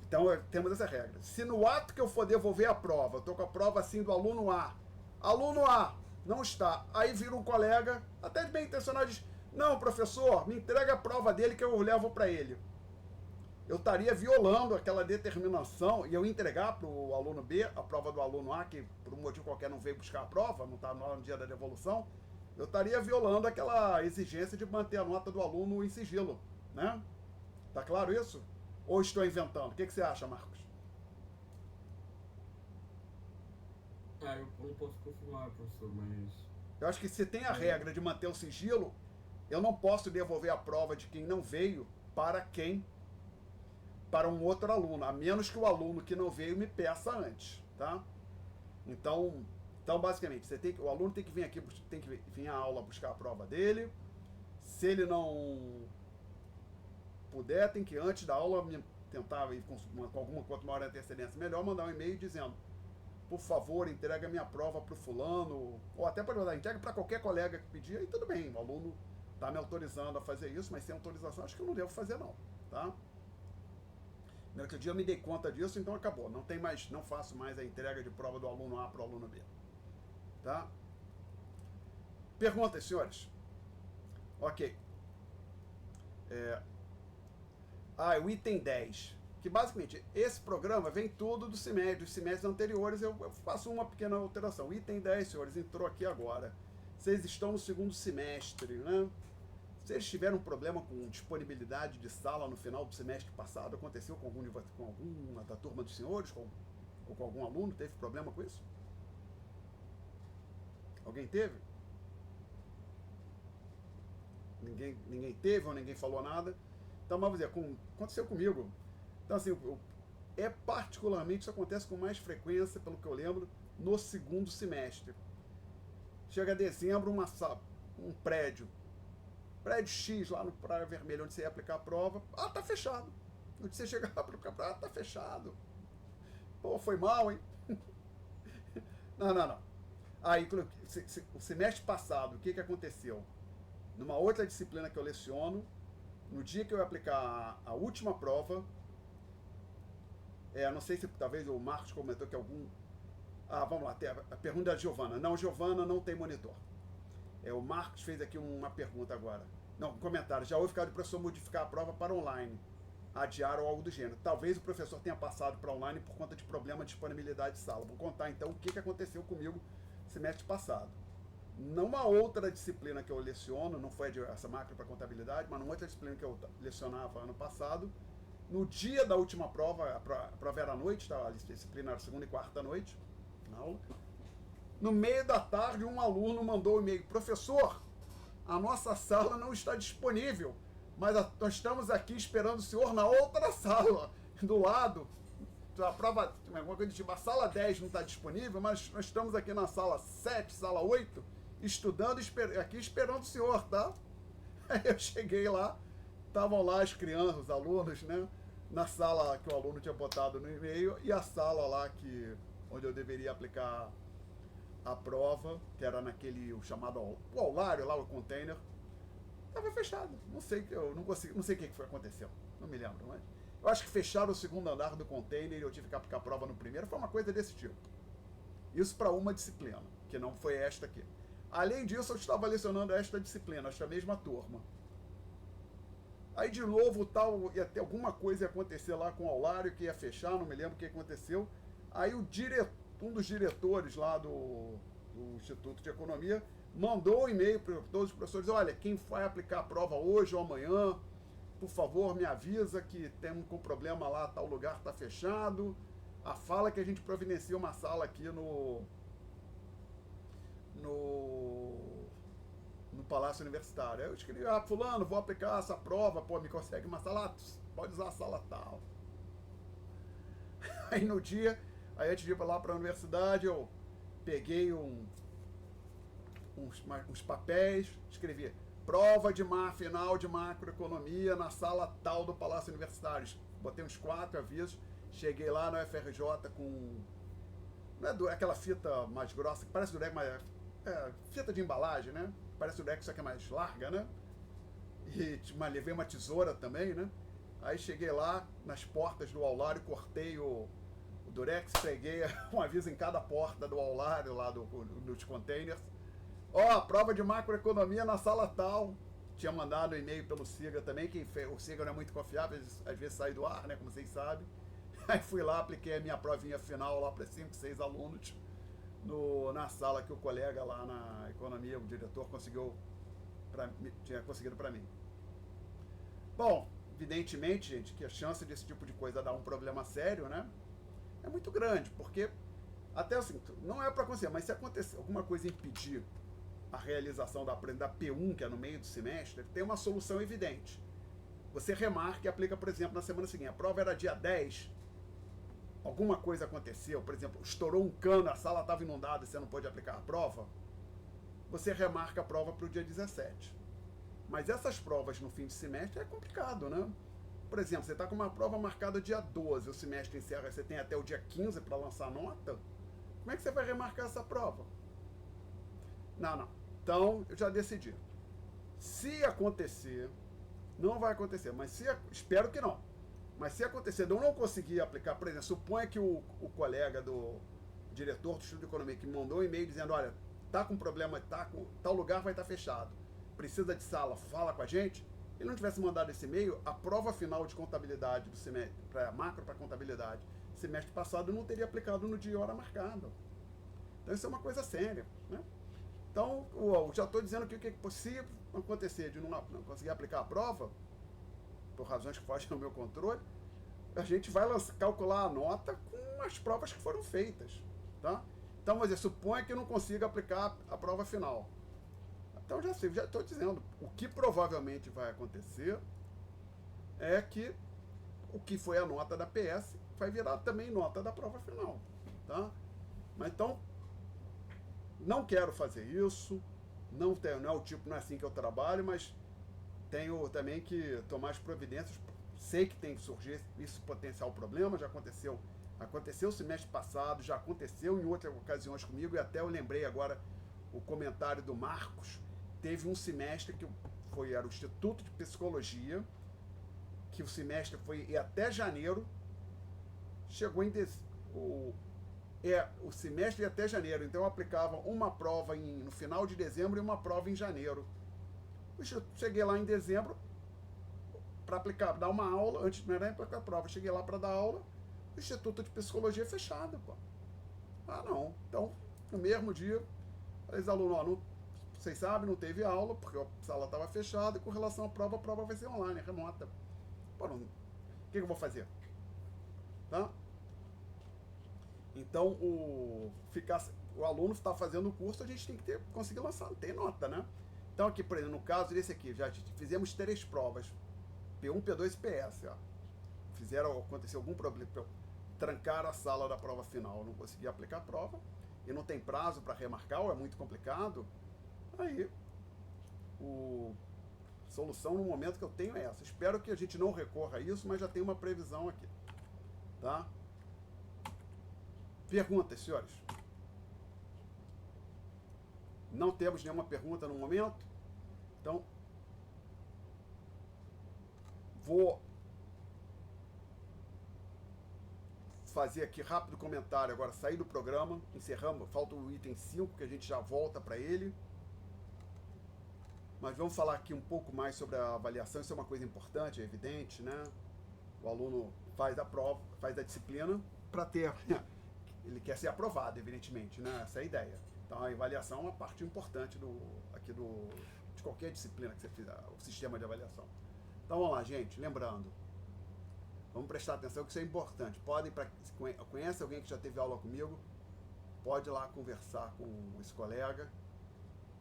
Então, temos essa regra. Se no ato que eu for devolver a prova, eu estou com a prova assim do aluno A não está, aí vira um colega, até bem intencionado, diz, não, professor, me entrega a prova dele que eu levo para ele. Eu estaria violando aquela determinação e eu entregar para o aluno B a prova do aluno A, que por um motivo qualquer não veio buscar a prova, não está no dia da devolução, eu estaria violando aquela exigência de manter a nota do aluno em sigilo, né? Tá claro isso? Ou estou inventando? O que você acha, Marcos? Eu não posso confirmar, professor, mas... Eu acho que se tem a regra de manter o sigilo, eu não posso devolver a prova de quem não veio para quem para um outro aluno, a menos que o aluno que não veio me peça antes, tá? Então basicamente, o aluno tem que vir aqui, tem que vir à aula buscar a prova dele. Se ele não puder, tem que antes da aula tentar ir com alguma quanto uma hora de antecedência melhor, mandar um e-mail dizendo: por favor, entrega minha prova para o fulano, ou até para mandar, entrega para qualquer colega que pedir, aí tudo bem, o aluno está me autorizando a fazer isso, mas sem autorização acho que eu não devo fazer não, tá? No outro dia eu me dei conta disso, então acabou, não faço mais a entrega de prova do aluno A para o aluno B, tá? Perguntas, senhores? Ok. O item 10, que basicamente esse programa vem tudo dos semestres anteriores, eu faço uma pequena alteração. Item 10, senhores, entrou aqui agora. Vocês estão no segundo semestre, né? Vocês tiveram um problema com disponibilidade de sala no final do semestre passado? Aconteceu com alguma da turma dos senhores? Ou com algum aluno? Teve problema com isso? Alguém teve? Ninguém teve ou ninguém falou nada? Então, vamos dizer, aconteceu comigo. Então, assim, particularmente, isso acontece com mais frequência, pelo que eu lembro, no segundo semestre. Chega dezembro, um prédio X lá no Praia Vermelha, onde você ia aplicar a prova, tá fechado. Onde você chega lá para aplicar a prova, tá fechado. Pô, foi mal, hein? Não. Aí, o semestre passado, o que aconteceu? Numa outra disciplina que eu leciono, no dia que eu ia aplicar a última prova, não sei se talvez o Marcos comentou que vamos lá, a pergunta da Giovana. Não, Giovana não tem monitor. O Marcos fez aqui uma pergunta agora. Não, um comentário. Já houve caso do professor modificar a prova para online, adiar ou algo do gênero. Talvez o professor tenha passado para online por conta de problema de disponibilidade de sala. Vou contar então o que aconteceu comigo semestre passado. Numa outra disciplina que eu leciono, não foi essa macro para contabilidade, mas numa outra disciplina que eu lecionava ano passado, no dia da última prova, a prova era à noite, tá? A disciplina era segunda e quarta à noite, na aula. No meio da tarde, um aluno mandou um e-mail: professor, a nossa sala não está disponível, mas nós estamos aqui esperando o senhor na outra sala, do lado. A prova, alguma coisa tipo, a sala 10 não está disponível, mas nós estamos aqui na sala 7, sala 8, estudando, aqui esperando o senhor, tá? Aí eu cheguei lá, estavam lá as crianças, os alunos, né? Na sala que o aluno tinha botado no e-mail, e a sala lá onde eu deveria aplicar a prova, que era o chamado o aulário lá, o container, estava fechado. Não sei o que aconteceu, não me lembro, mas eu acho que fecharam o segundo andar do container e eu tive que aplicar a prova no primeiro. Foi uma coisa desse tipo. Isso para uma disciplina, que não foi esta aqui. Além disso, eu estava lecionando esta disciplina, esta mesma turma. Aí de novo ia ter alguma coisa ia acontecer lá com o aulário, que ia fechar, não me lembro o que aconteceu. Aí um dos diretores lá do Instituto de Economia mandou um e-mail para todos os professores: olha, quem vai aplicar a prova hoje ou amanhã, por favor, me avisa que tem um problema lá, tal lugar está fechado. A fala que a gente providencia uma sala aqui no Palácio Universitário. Aí eu escrevi: fulano, vou aplicar essa prova, me consegue uma sala? Pode usar a sala tal. Aí no dia, antes de ir lá para a universidade, eu peguei uns papéis, escrevi: prova final de macroeconomia na sala tal do Palácio Universitário. Botei uns 4 avisos, cheguei lá no FRJ com... Não é aquela fita mais grossa, que parece durex, mas fita de embalagem, né? Parece durex, só que é mais larga, né? E levei uma tesoura também, né? Aí cheguei lá, nas portas do aulário, cortei o durex, peguei um aviso em cada porta do aulário lá dos containers. Prova de macroeconomia na sala tal. Tinha mandado um e-mail pelo SIGA também, que o SIGA não é muito confiável, às vezes sai do ar, né, como vocês sabem. Aí fui lá, apliquei a minha provinha final lá para 5, 6 alunos na sala que o colega lá na economia, o diretor, tinha conseguido para mim. Bom, evidentemente, gente, que a chance desse tipo de coisa dar um problema sério, né, é muito grande, porque até assim, não é para acontecer, mas se acontecer alguma coisa impedir a realização da P1, que é no meio do semestre, tem uma solução evidente. você remarca e aplica, por exemplo, na semana seguinte. A prova era dia 10, alguma coisa aconteceu, por exemplo, estourou um cano, a sala estava inundada e você não pôde aplicar a prova, você remarca a prova para o dia 17. Mas essas provas no fim de semestre é complicado, né? Por exemplo, você está com uma prova marcada dia 12, o semestre encerra, você tem até o dia 15 para lançar nota, como é que você vai remarcar essa prova? Não. Então, eu já decidi. Se acontecer, não vai acontecer, mas espero que não. Mas se acontecer de eu não conseguir aplicar, por exemplo, suponha que o colega do diretor do Instituto de Economia que me mandou um e-mail dizendo, olha, tá com problema, tal lugar vai estar fechado, precisa de sala, fala com a gente. Ele não tivesse mandado esse e-mail, a prova final de contabilidade do semestre, para macro para contabilidade, semestre passado eu não teria aplicado no dia e hora marcado. Então isso é uma coisa séria, né? Então, eu já estou dizendo que o que é possível acontecer de não conseguir aplicar a prova, por razões que fogem ao meu controle, a gente vai calcular a nota com as provas que foram feitas, tá? Então, vamos dizer, suponha que eu não consiga aplicar a prova final. Então, já estou dizendo, o que provavelmente vai acontecer é que o que foi a nota da PS vai virar também nota da prova final, tá? Mas então, não quero fazer isso, não é o tipo, não é assim que eu trabalho, mas tenho também que tomar as providências. Sei que tem que surgir esse potencial problema, já aconteceu o semestre passado, já aconteceu em outras ocasiões comigo, e até eu lembrei agora o comentário do Marcos. Teve um semestre que era o Instituto de Psicologia, que o semestre foi até janeiro, chegou em o semestre ia até janeiro, então eu aplicava uma prova no final de dezembro e uma prova em janeiro. Cheguei lá em dezembro para dar uma aula, antes não era nem aplicar a prova, cheguei lá para dar aula, o Instituto de Psicologia fechado, pô. Ah, não. Então, no mesmo dia, os alunos, vocês sabem, não teve aula, porque a sala estava fechada, e com relação à prova, a prova vai ser online, remota. Pô, o que eu vou fazer? Tá? Então, o aluno está fazendo o curso, a gente tem que conseguir lançar, tem nota, né? Então, aqui, por exemplo, no caso desse aqui, já fizemos 3 provas, P1, P2 e PS. Ó. Aconteceu algum problema, trancaram a sala da prova final, não consegui aplicar a prova, e não tem prazo para remarcar, ou é muito complicado. Aí, a solução no momento que eu tenho é essa. Espero que a gente não recorra a isso, mas já tem uma previsão aqui. Tá? Perguntas, senhores? Não temos nenhuma pergunta no momento? Então, vou fazer aqui rápido comentário agora, sair do programa, encerramos, falta o item 5, que a gente já volta para ele. Mas vamos falar aqui um pouco mais sobre a avaliação, isso é uma coisa importante, é evidente, né? O aluno faz a prova, faz a disciplina para ter... Ele quer ser aprovado, evidentemente, né? Essa é a ideia. Então, a avaliação é uma parte importante de qualquer disciplina que você fizer, o sistema de avaliação. Então, vamos lá, gente. Lembrando, vamos prestar atenção que isso é importante. Conhece alguém que já teve aula comigo? Pode ir lá conversar com esse colega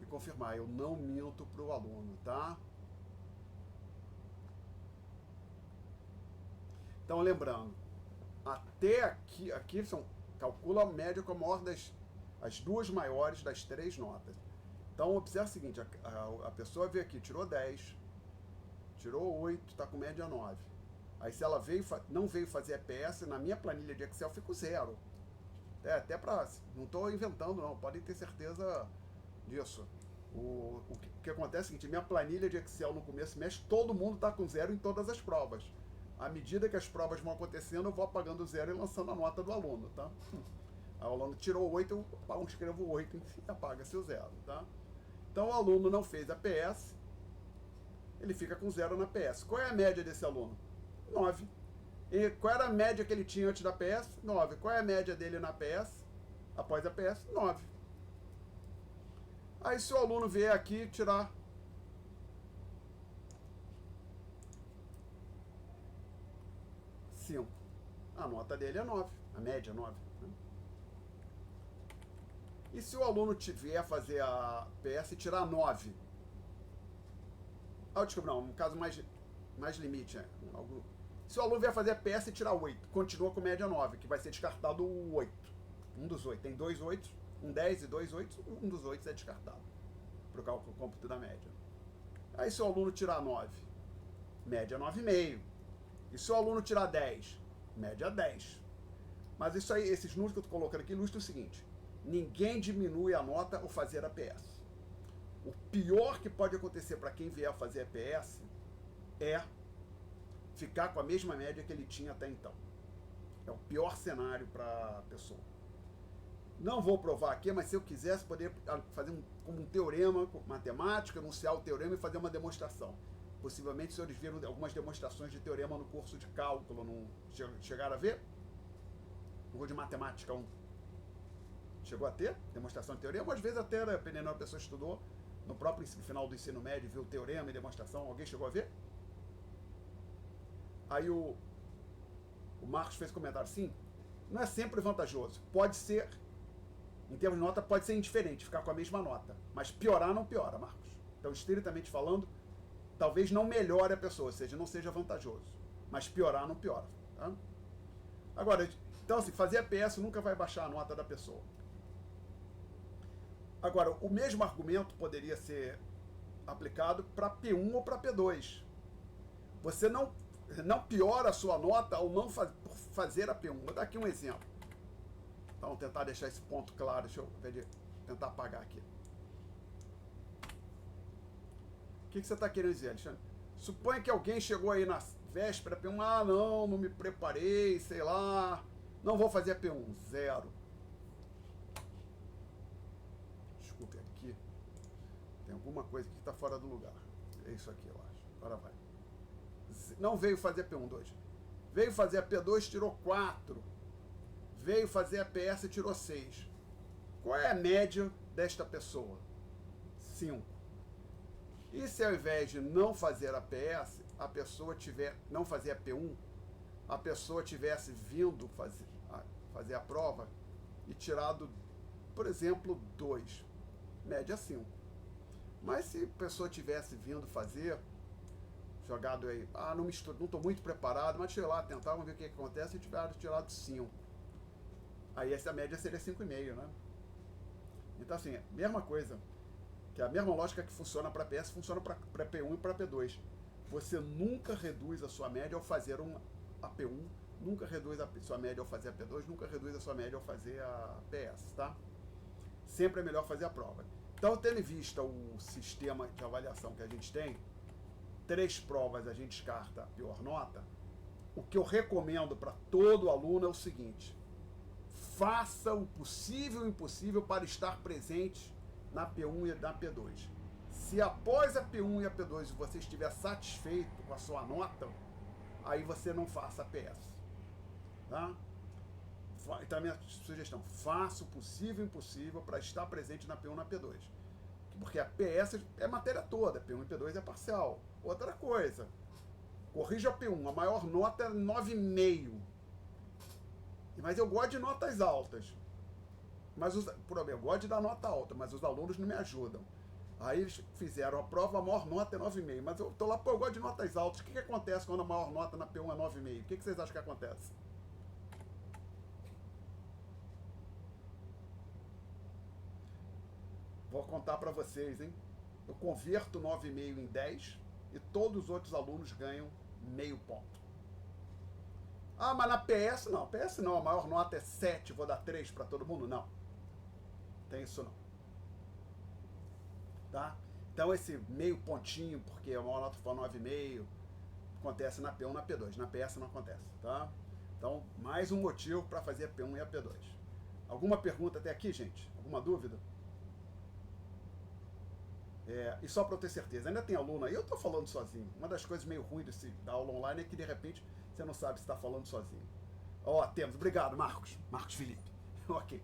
e confirmar. Eu não minto para o aluno, tá? Então, lembrando, até aqui calcula a média com a maior as 2 maiores das 3 notas. Então, observe o seguinte, a pessoa veio aqui, tirou 10, tirou 8, está com média 9. Aí, se ela não veio fazer EPS, na minha planilha de Excel fica 0. Até para... Não estou inventando, não. Podem ter certeza disso. O que acontece é o seguinte, minha planilha de Excel no começo do mês, todo mundo está com 0 em todas as provas. À medida que as provas vão acontecendo, eu vou apagando o 0 e lançando a nota do aluno, tá? Aí o aluno tirou 8, eu escrevo 8 e apaga-se o 0, tá? Então, o aluno não fez a PS, ele fica com 0 na PS. Qual é a média desse aluno? 9. E qual era a média que ele tinha antes da PS? 9. Qual é a média dele na PS? Após a PS? 9. Aí, se o aluno vier aqui tirar 5, a nota dele é 9, a média é 9. Né? E se o aluno vier fazer a PS e tirar 9? Ah, desculpa, não, um caso mais mais limite. Se o aluno vier fazer PS e tirar 8, continua com média 9, que vai ser descartado o 8. Um dos 8. Tem 2 8, um 10 e 2 8, um dos 8 é descartado para o cálculo cômputo da média. Aí se o aluno tirar 9, média 9,5. E se o aluno tirar 10, média 10. Mas isso aí, esses números que eu estou colocando aqui ilustram o seguinte: ninguém diminui a nota ao fazer a PS. O pior que pode acontecer para quem vier fazer a PS é ficar com a mesma média que ele tinha até então. É o pior cenário para a pessoa. Não vou provar aqui, mas se eu quisesse poder fazer como um teorema matemático, enunciar o teorema e fazer uma demonstração. Possivelmente os senhores viram algumas demonstrações de teorema no curso de cálculo, não chegaram a ver? No curso de matemática 1. Chegou a ter demonstração de teorema? Às vezes até, dependendo da pessoa estudou, no próprio final do ensino médio, viu teorema e demonstração. Alguém chegou a ver? Aí o Marcos fez comentário, sim, não é sempre vantajoso. Pode ser, em termos de nota, pode ser indiferente, ficar com a mesma nota. Mas piorar não piora, Marcos. Então, estritamente falando, talvez não melhore a pessoa, ou seja, não seja vantajoso. Mas piorar não piora. Tá? Agora, então, assim, fazer a PS nunca vai baixar a nota da pessoa. Agora, o mesmo argumento poderia ser aplicado para P1 ou para P2. Você não piora a sua nota ao não fazer a P1. Vou dar aqui um exemplo. Então, vamos tentar deixar esse ponto claro. Deixa eu tentar apagar aqui. O que você está querendo dizer, Alexandre? Suponha que alguém chegou aí na véspera P1. Ah, não me preparei, sei lá. Não vou fazer a P1. 0. Desculpe aqui. Tem alguma coisa que está fora do lugar. É isso aqui, eu acho. Agora vai. Não veio fazer a P1, 2. Veio fazer a P2, tirou 4. Veio fazer a PS e tirou 6. Qual é a média desta pessoa? 5. E se ao invés de não fazer a PS, a pessoa não fazer a P1, a pessoa tivesse vindo fazer a prova e tirado, por exemplo, 2. Média 5. Mas se a pessoa tivesse vindo fazer, jogado aí, não estou muito preparado, mas deixa eu lá tentar, vamos ver o que acontece, e tiver tirado 5. Aí essa média seria 5,5, né? Então assim, mesma coisa, que a mesma lógica que funciona para PS, funciona para P1 e para P2. Você nunca reduz a sua média ao fazer a P1, nunca reduz a sua média ao fazer a P2, nunca reduz a sua média ao fazer a PS, tá? Sempre é melhor fazer a prova. Então, tendo em vista o sistema de avaliação que a gente tem, 3 provas a gente descarta a pior nota, o que eu recomendo para todo aluno é o seguinte: faça o possível e o impossível para estar presente na P1 e na P2. Se após a P1 e a P2 você estiver satisfeito com a sua nota, aí você não faça a PS. Tá? Então, a minha sugestão: faça o possível e impossível para estar presente na P1 e na P2. Porque a PS é matéria toda, P1 e P2 é parcial. Outra coisa, corrija a P1, a maior nota é 9,5. Mas eu gosto de notas altas. Eu gosto de dar nota alta, mas os alunos não me ajudam. Aí eles fizeram a prova, a maior nota é 9,5. Mas eu tô lá, eu gosto de notas altas. O que acontece quando a maior nota na P1 é 9,5? O que vocês acham que acontece? Vou contar para vocês, hein? Eu converto 9,5 em 10 e todos os outros alunos ganham meio ponto. Mas na PS não. PS não, a maior nota é 7, vou dar 3 para todo mundo? Não. Tem isso não. Tá? Então esse meio pontinho, porque a maior nota foi 9,5, acontece na P1 e na P2. Na PS não acontece, tá? Então, mais um motivo para fazer a P1 e a P2. Alguma pergunta até aqui, gente? Alguma dúvida? E só para eu ter certeza, ainda tem aluno aí, eu estou falando sozinho. Uma das coisas meio ruins da aula online é que de repente você não sabe se está falando sozinho. Temos. Obrigado, Marcos. Marcos Felipe. Ok.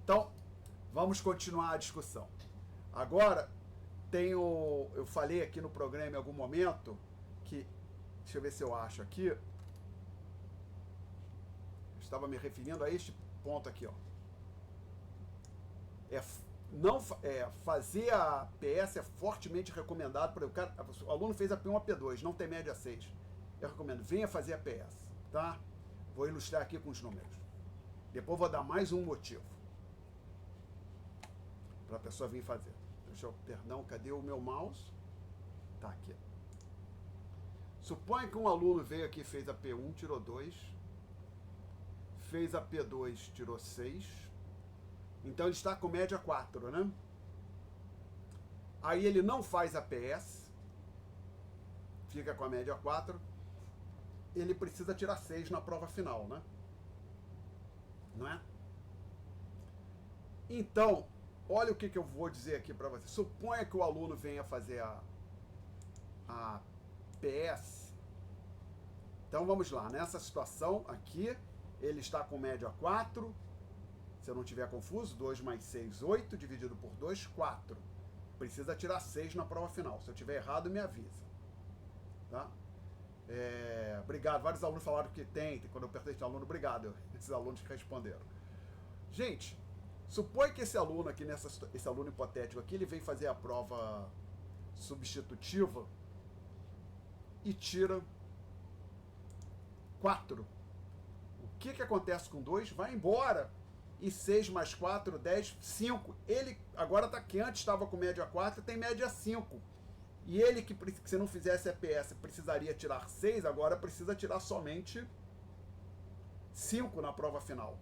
Então, vamos continuar a discussão. Agora, eu falei aqui no programa em algum momento que, deixa eu ver se eu acho aqui, eu estava me referindo a este ponto aqui, ó. não fazer a PS é fortemente recomendado. Para o aluno fez a P1 a P2, não tem média 6. Eu recomendo, venha fazer a PS, tá? Vou ilustrar aqui com os números. Depois vou dar mais um motivo para a pessoa vir fazer. Perdão, cadê o meu mouse? Tá aqui. Suponha que um aluno veio aqui, fez a P1, tirou 2. Fez a P2, tirou 6. Então ele está com média 4, né? Aí ele não faz a PS, fica com a média 4. Ele precisa tirar 6 na prova final, né? Não é? Então, olha o que eu vou dizer aqui para você. Suponha que o aluno venha fazer a PS. Então vamos lá, nessa situação aqui, ele está com média 4. Se eu não estiver confuso, 2 mais 6, 8, dividido por 2, 4. Precisa tirar 6 na prova final. Se eu estiver errado, me avisa. Tá? Obrigado. Vários alunos falaram que tem. Quando eu perguntei de aluno, obrigado. Esses alunos que responderam. Gente, supõe que esse aluno aqui, esse aluno hipotético aqui, ele vem fazer a prova substitutiva e tira 4. O que acontece com 2? Vai embora. E 6 mais 4, 10, 5. Ele agora está aqui, antes estava com média 4, tem média 5. E ele que se não fizesse EPS precisaria tirar 6, agora precisa tirar somente 5 na prova final.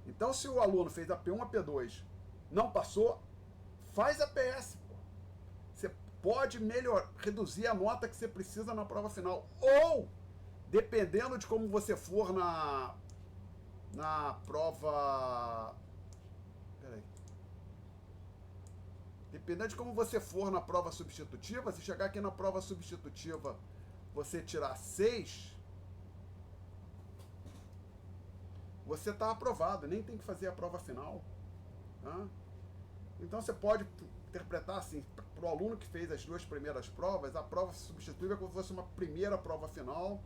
Então se o aluno fez a P1, a P2, não passou, faz a PS. Pô. Você pode reduzir a nota que você precisa na prova final. Ou, dependendo de como você for na prova... Peraí. Dependendo de como você for na prova substitutiva, se chegar aqui na prova substitutiva, você tirar 6, você está aprovado, nem tem que fazer a prova final. Tá? Então você pode interpretar assim, para o aluno que fez as 2 primeiras provas, a prova substitutiva é como se fosse uma primeira prova final,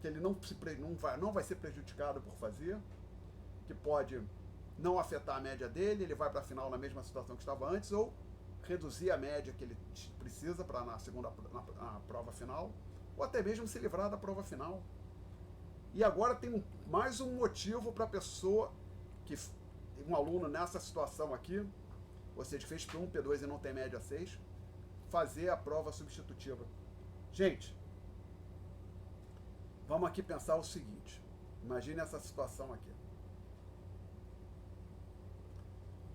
que ele não vai ser prejudicado por fazer, que pode não afetar a média dele, ele vai para a final na mesma situação que estava antes, ou reduzir a média que ele precisa para na prova final, ou até mesmo se livrar da prova final. E agora tem mais um motivo para a pessoa, um aluno nessa situação aqui, ou seja, fez P1, P2 e não tem média 6, fazer a prova substitutiva. Gente, vamos aqui pensar o seguinte. Imagine essa situação aqui.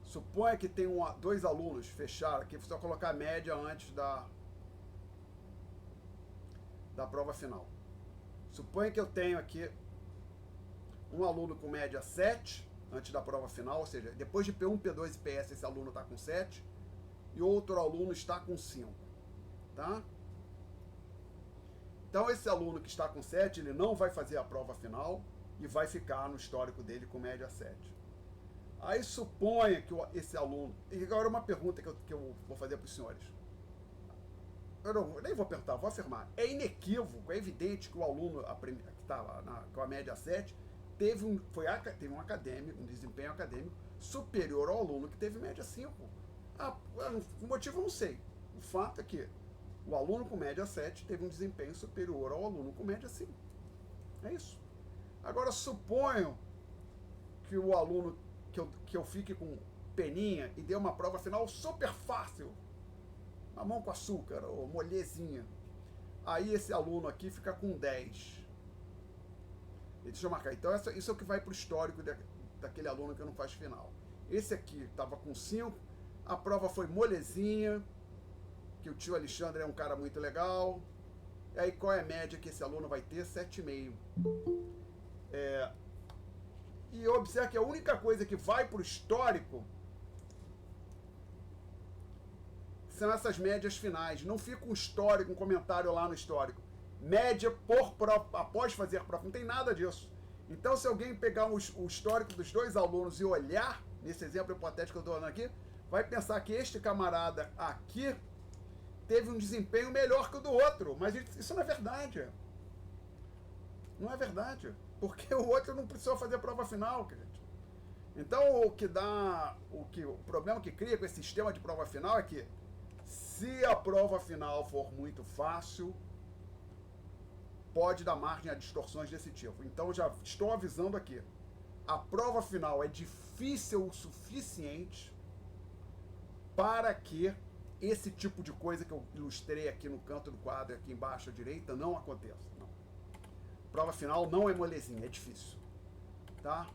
Suponha que tem 2 alunos fecharam aqui, só colocar a média antes da prova final. Suponha que eu tenho aqui um aluno com média 7 antes da prova final, ou seja, depois de P1, P2 e PS, esse aluno está com 7 e outro aluno está com 5. Tá? Então esse aluno que está com 7, ele não vai fazer a prova final e vai ficar no histórico dele com média 7. Aí suponha que esse aluno... E agora uma pergunta que eu vou fazer para os senhores. Eu nem vou perguntar, vou afirmar. É inequívoco, é evidente que o aluno que está lá com a média 7 teve um desempenho acadêmico superior ao aluno que teve média 5. O motivo eu não sei. O fato é que o aluno com média 7 teve um desempenho superior ao aluno com média 5. É isso. Agora, suponho que o aluno, que eu fique com peninha e dê uma prova final super fácil, mamão com açúcar, ou molezinha. Aí esse aluno aqui fica com 10. E deixa eu marcar. Então, isso é o que vai para o histórico daquele aluno que não faz final. Esse aqui estava com 5, a prova foi molezinha, que o tio Alexandre é um cara muito legal. E aí qual é a média que esse aluno vai ter? 7,5. E observe que a única coisa que vai para o histórico são essas médias finais. Não fica um histórico, um comentário lá no histórico. Média por prova, após fazer a prova. Não tem nada disso. Então, se alguém pegar o histórico dos 2 alunos e olhar, nesse exemplo hipotético que eu estou dando aqui, vai pensar que este camarada aqui teve um desempenho melhor que o do outro. Mas isso não é verdade. Não é verdade. Porque o outro não precisou fazer a prova final, gente. Então, o problema que cria com esse sistema de prova final é que, se a prova final for muito fácil, pode dar margem a distorções desse tipo. Então, já estou avisando aqui, a prova final é difícil o suficiente para que esse tipo de coisa que eu ilustrei aqui no canto do quadro, aqui embaixo à direita, não aconteça. Não. Prova final não é molezinha, é difícil. Tá?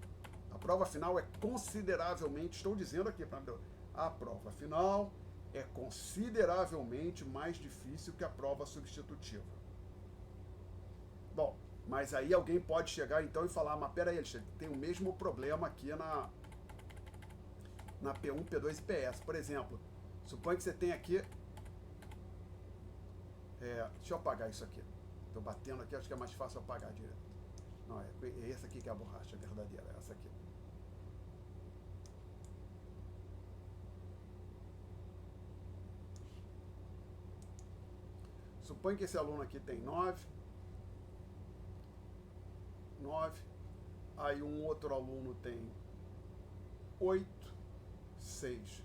A prova final é consideravelmente, estou dizendo aqui para a prova final é consideravelmente mais difícil que a prova substitutiva. Bom, mas aí alguém pode chegar então e falar, mas peraí, Alexandre, tem o mesmo problema aqui na P1, P2 e PS. Por exemplo, suponha que você tem aqui, deixa eu apagar isso aqui. Estou batendo aqui, acho que é mais fácil apagar direto. Não, é essa aqui que é a borracha verdadeira, é essa aqui. Suponha que esse aluno aqui tem 9, aí um outro aluno tem 8, 6,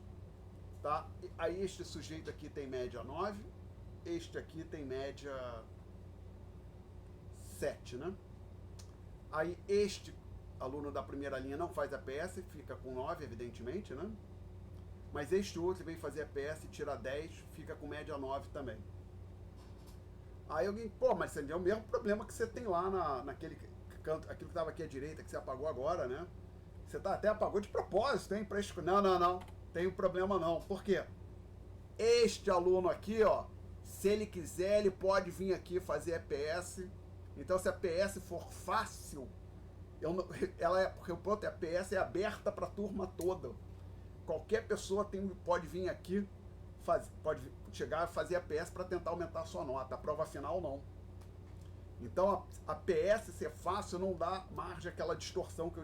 tá? Aí este sujeito aqui tem média 9, este aqui tem média 7, né? Aí este aluno da primeira linha não faz a PS, fica com 9, evidentemente, né? Mas este outro vem fazer a PS, tira 10, fica com média 9 também. Aí alguém, pô, mas é o mesmo problema que você tem lá naquele canto, aquilo que estava aqui à direita, que você apagou agora, né? Você até apagou de propósito, hein? Não, tem um problema não. Por quê? Este aluno aqui, ó, se ele quiser, ele pode vir aqui fazer EPS. Então, se a PS for fácil, porque pronto, a PS é aberta para a turma toda. Qualquer pessoa pode vir aqui, pode chegar a fazer a PS para tentar aumentar a sua nota. A prova final, não. Então, a PS ser fácil não dá margem àquela distorção que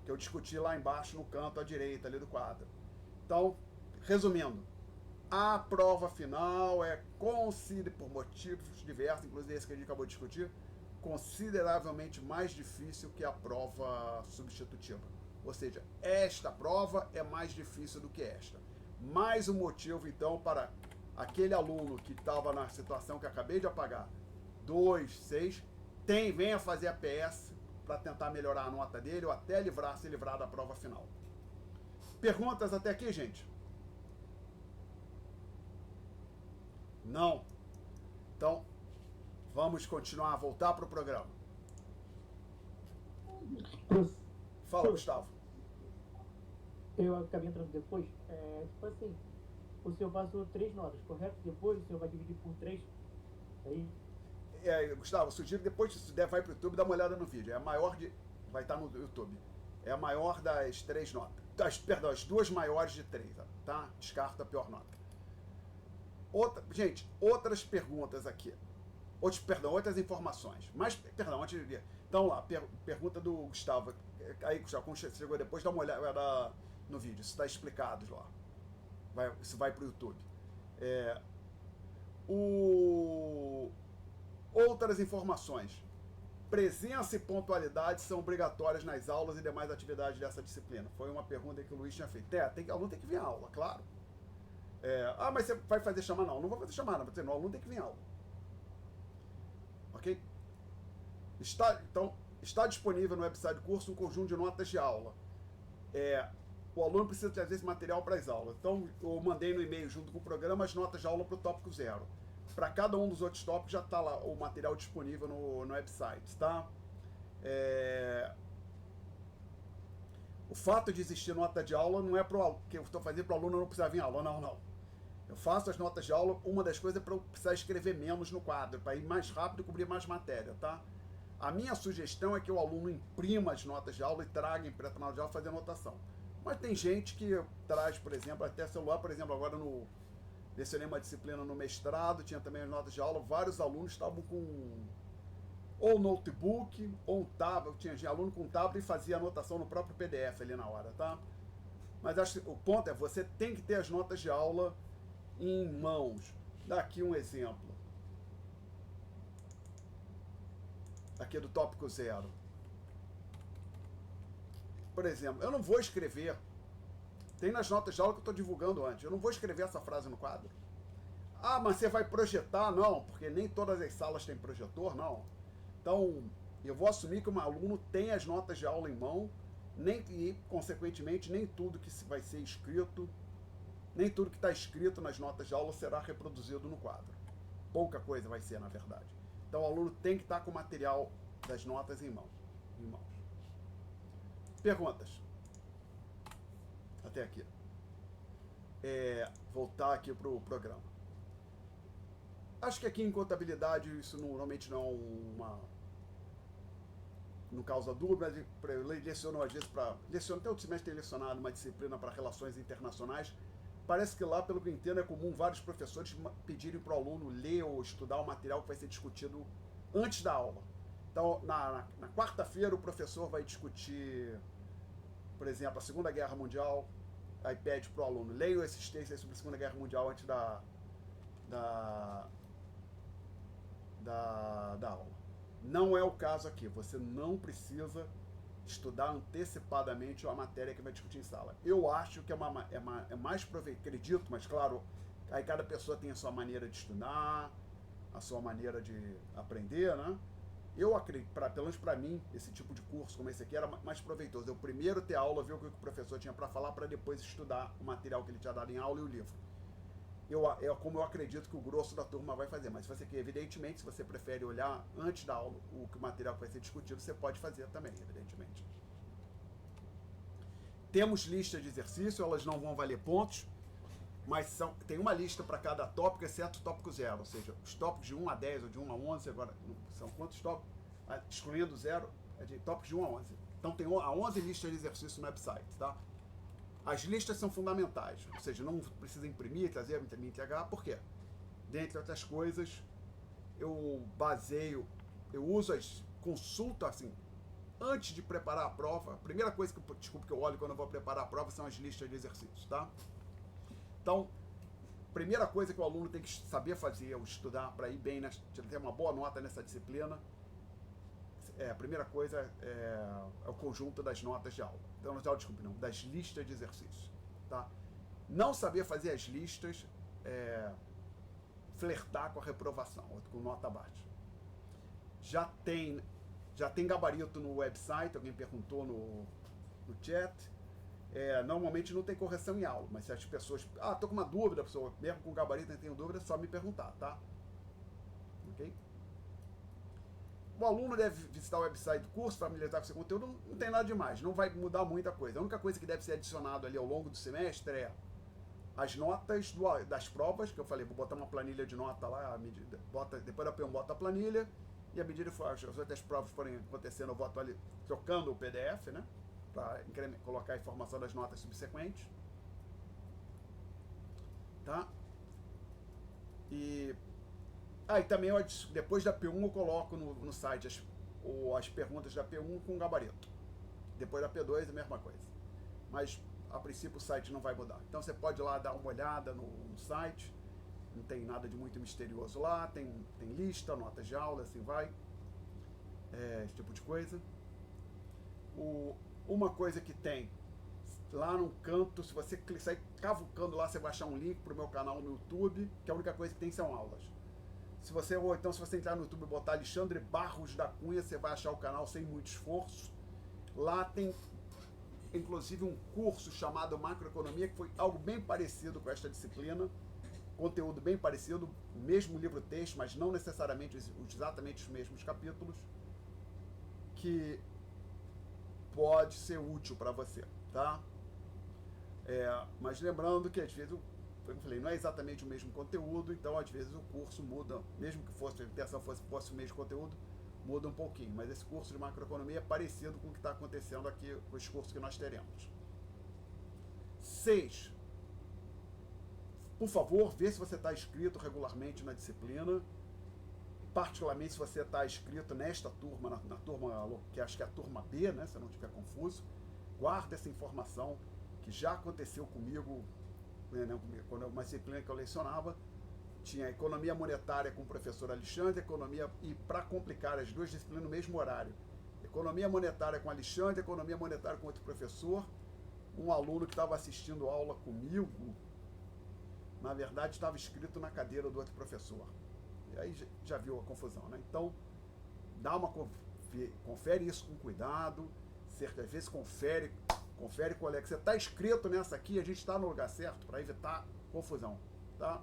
eu discuti lá embaixo no canto à direita ali do quadro. Então, resumindo, a prova final é, por motivos diversos, inclusive esse que a gente acabou de discutir, consideravelmente mais difícil que a prova substitutiva. Ou seja, esta prova é mais difícil do que esta. Mais um motivo, então, para aquele aluno que estava na situação que acabei de apagar, 2, 6, venha fazer a PS para tentar melhorar a nota dele ou até se livrar da prova final. Perguntas até aqui, gente? Não. Então, vamos continuar, voltar para o programa. Fala, Gustavo. Eu acabei entrando depois. Tipo assim, o senhor passou 3 notas, correto? Depois o senhor vai dividir por 3. Aí. Gustavo, sugiro que depois, se der, vai para o YouTube, dá uma olhada no vídeo. É a maior vai estar no YouTube. É a maior das 3 notas. As 2 maiores de 3, tá? Descarta a pior nota. Gente, outras perguntas aqui. Outras informações. Antes de... Então lá, pergunta do Gustavo. Aí, Gustavo, quando você chegou depois, dá uma olhada no vídeo. Isso está explicado lá. Isso vai para o YouTube. Outras informações. Presença e pontualidade são obrigatórias nas aulas e demais atividades dessa disciplina. Foi uma pergunta que o Luiz tinha feito. O aluno tem que vir à aula, claro. Mas você vai fazer chamada? Não vou fazer chamada, mas o aluno tem que vir à aula. Ok? Está disponível no website do curso um conjunto de notas de aula. O aluno precisa trazer esse material para as aulas. Então, eu mandei no e-mail junto com o programa as notas de aula para o tópico 0. Para cada um dos outros tópicos já está lá o material disponível no website, tá? O fato de existir nota de aula não é que eu estou fazendo para o aluno não precisar vir à aula, não. Eu faço as notas de aula, uma das coisas é para eu precisar escrever menos no quadro, para ir mais rápido e cobrir mais matéria, tá? A minha sugestão é que o aluno imprima as notas de aula e traga em pré-final de aula fazer anotação. Mas tem gente que traz, por exemplo, até celular, por exemplo, agora lecionei uma disciplina no mestrado, tinha também as notas de aula, vários alunos estavam com ou notebook ou um tablet, tinha aluno com tablet e fazia anotação no próprio PDF ali na hora, tá? Mas acho que o ponto é, você tem que ter as notas de aula em mãos. Daqui um exemplo. Aqui do tópico 0. por exemplo, eu não vou escrever, tem nas notas de aula que eu estou divulgando antes, eu não vou escrever essa frase no quadro. Ah, mas você vai projetar? Não, porque nem todas as salas têm projetor, não. Então, eu vou assumir que um aluno tem as notas de aula em mão, e, consequentemente, nem tudo que vai ser escrito, nem tudo que está escrito nas notas de aula será reproduzido no quadro. Pouca coisa vai ser, na verdade. Então, o aluno tem que estar com o material das notas em mãos. Perguntas? Até aqui. Voltar aqui para o programa. Acho que aqui em contabilidade isso normalmente não causa dúvida. Eu leciono às vezes até o semestre tem lecionado uma disciplina para relações internacionais. Parece que lá, pelo que eu entendo, é comum vários professores pedirem para o aluno ler ou estudar o material que vai ser discutido antes da aula. Então, na quarta-feira, o professor vai discutir, por exemplo, a Segunda Guerra Mundial. Aí pede para o aluno, leia esses textos sobre a Segunda Guerra Mundial antes da aula. Não é o caso aqui. Você não precisa estudar antecipadamente a matéria que vai discutir em sala. Eu acho que é mais proveitoso, acredito, mas claro, aí cada pessoa tem a sua maneira de estudar, a sua maneira de aprender, né? Eu acredito, pelo menos para mim, esse tipo de curso como esse aqui era mais proveitoso. Eu primeiro ter aula, ver o que o professor tinha para falar, para depois estudar o material que ele tinha dado em aula e o livro. Como eu acredito que o grosso da turma vai fazer, mas se você quer, evidentemente, se você prefere olhar antes da aula o material que vai ser discutido, você pode fazer também, evidentemente. Temos lista de exercício, elas não vão valer pontos, mas tem uma lista para cada tópico, exceto o tópico 0, ou seja, os tópicos de 1 a 10 ou de 1 a 11, agora são quantos tópicos? Excluindo 0, é de tópicos de 1 a 11. Então tem 11 listas de exercício no website, tá? As listas são fundamentais, ou seja, não precisa imprimir, trazer, me entregar, por quê? Dentre outras coisas, eu consulto assim, antes de preparar a prova, a primeira coisa que eu olho quando eu vou preparar a prova são as listas de exercícios, tá? Então, primeira coisa que o aluno tem que saber fazer, ou estudar para ir bem, ter uma boa nota nessa disciplina, a primeira coisa é o conjunto das notas de aula. Então, das listas de exercícios. Tá? Não saber fazer as listas flertar com a reprovação, com nota baixa. Já tem gabarito no website, alguém perguntou no chat. Normalmente não tem correção em aula, mas se as pessoas... tô com uma dúvida, pessoa, mesmo com gabarito não tenho dúvida, é só me perguntar, tá? Ok? O aluno deve visitar o website do curso, familiarizar com esse conteúdo, não tem nada demais, não vai mudar muita coisa. A única coisa que deve ser adicionado ali ao longo do semestre é as notas das provas, que eu falei, vou botar uma planilha de nota lá, depois da P1 bota a planilha, e à medida que as outras provas forem acontecendo, eu boto ali, trocando o PDF, né? Para colocar a informação das notas subsequentes. Tá? E também depois da P1 eu coloco no site as perguntas da P1 com gabarito. Depois da P2 a mesma coisa. Mas a princípio o site não vai mudar. Então você pode ir lá dar uma olhada no site. Não tem nada de muito misterioso lá. Tem lista, notas de aula, assim vai. Esse tipo de coisa. Uma coisa que tem lá no canto, se você sair cavucando lá, você vai achar um link para o meu canal no YouTube, que a única coisa que tem são aulas. Se você entrar no YouTube e botar Alexandre Barros da Cunha, você vai achar o canal sem muito esforço. Lá tem, inclusive, um curso chamado Macroeconomia, que foi algo bem parecido com esta disciplina. Conteúdo bem parecido, mesmo livro-texto, mas não necessariamente exatamente os mesmos capítulos, que pode ser útil para você, tá? Mas lembrando que, às vezes, como eu falei, não é exatamente o mesmo conteúdo, então às vezes o curso muda, mesmo que a intenção fosse o mesmo conteúdo, muda um pouquinho, mas esse curso de macroeconomia é parecido com o que está acontecendo aqui com os cursos que nós teremos. 6. Por favor, vê se você está inscrito regularmente na disciplina, particularmente se você está inscrito nesta turma, na turma, que acho que é a turma B, né, se eu não estiver confuso, guarda essa informação que já aconteceu comigo, quando uma disciplina que eu lecionava, tinha economia monetária com o professor Alexandre, e para complicar as duas disciplinas no mesmo horário, Economia monetária com Alexandre, economia monetária com outro professor. Um aluno que estava assistindo aula comigo, na verdade estava escrito na cadeira do outro professor. E aí já viu a confusão, né? Então, confere isso com cuidado, certas vezes confere qual é que você está inscrito nessa aqui, a gente está no lugar certo para evitar confusão, tá?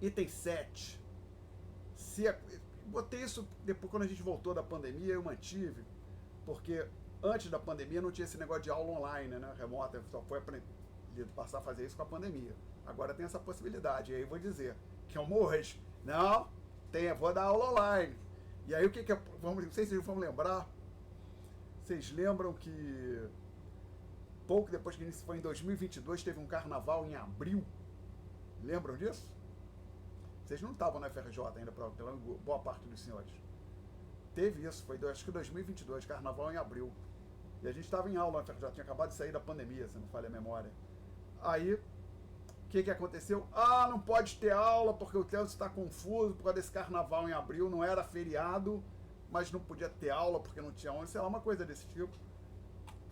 Item 7. Botei isso depois, quando a gente voltou da pandemia, eu mantive, porque antes da pandemia não tinha esse negócio de aula online, né, remota, só foi passar a fazer isso com a pandemia. Agora tem essa possibilidade, e aí eu vou dizer que é hoje, não, vou dar aula online. E aí o que é, não sei se vocês vão lembrar, vocês lembram que pouco depois que isso foi em 2022, teve um carnaval em abril, lembram disso? Vocês não estavam na FRJ ainda, pela boa parte dos senhores. Teve isso, foi acho que 2022, carnaval em abril. E a gente estava em aula na FRJ, tinha acabado de sair da pandemia, se não falha a memória. Aí, o que aconteceu? Ah, não pode ter aula porque o trânsito está confuso por causa desse carnaval em abril, não era feriado, mas não podia ter aula porque não tinha onde, sei lá, uma coisa desse tipo.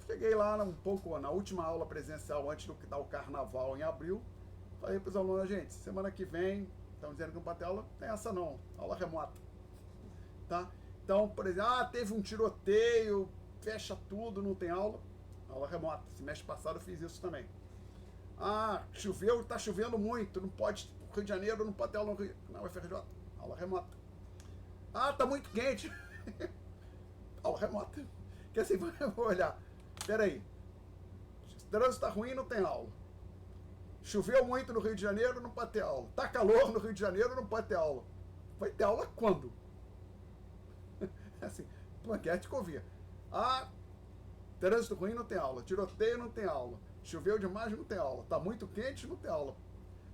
Cheguei lá na última aula presencial antes do que dar o carnaval em abril, falei para os alunos, gente, semana que vem, estão dizendo que não pode ter aula, tem essa não, aula remota. Tá? Então, por exemplo, teve um tiroteio, fecha tudo, não tem aula, aula remota. Semestre passado eu fiz isso também. Choveu, está chovendo muito, não pode, Rio de Janeiro não pode ter aula na UFRJ, aula remota. Tá muito quente, aula remota. Que assim, vou olhar, peraí, o trânsito está ruim, não tem aula. Choveu muito no Rio de Janeiro, não pode ter aula. Tá calor no Rio de Janeiro, não pode ter aula. Vai ter aula quando? Assim, enquete que eu via. Trânsito ruim, não tem aula. Tiroteio, não tem aula. Choveu demais, não tem aula. Tá muito quente, não tem aula.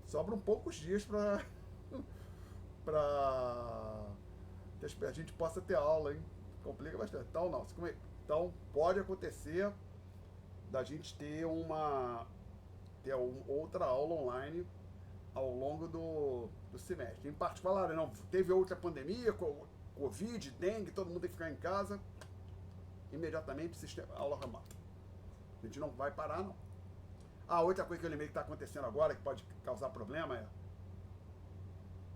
Sobram poucos dias para a gente possa ter aula, hein? Complica bastante. Então, não. Então, pode acontecer da gente ter outra aula online ao longo do semestre. Em particular, não, teve outra pandemia, Covid, dengue, todo mundo tem que ficar em casa, imediatamente sistema aula remota. A gente não vai parar, não. Outra coisa que eu lembrei que está acontecendo agora, que pode causar problema, é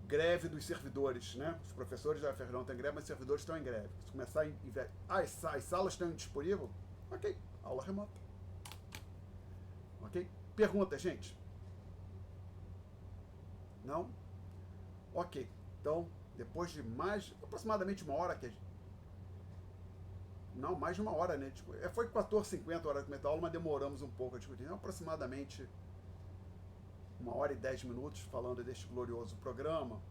greve dos servidores, né? Os professores da UFRJ não têm greve, mas os servidores estão em greve. Se começar as salas estão disponíveis, ok, aula remota. Ok? Pergunta, gente? Não? Ok. Então, depois de aproximadamente uma hora não, mais de uma hora, né? Foi 14h50 a hora de meter aula, mas demoramos um pouco a discutir. Então, aproximadamente 1h10 falando deste glorioso programa,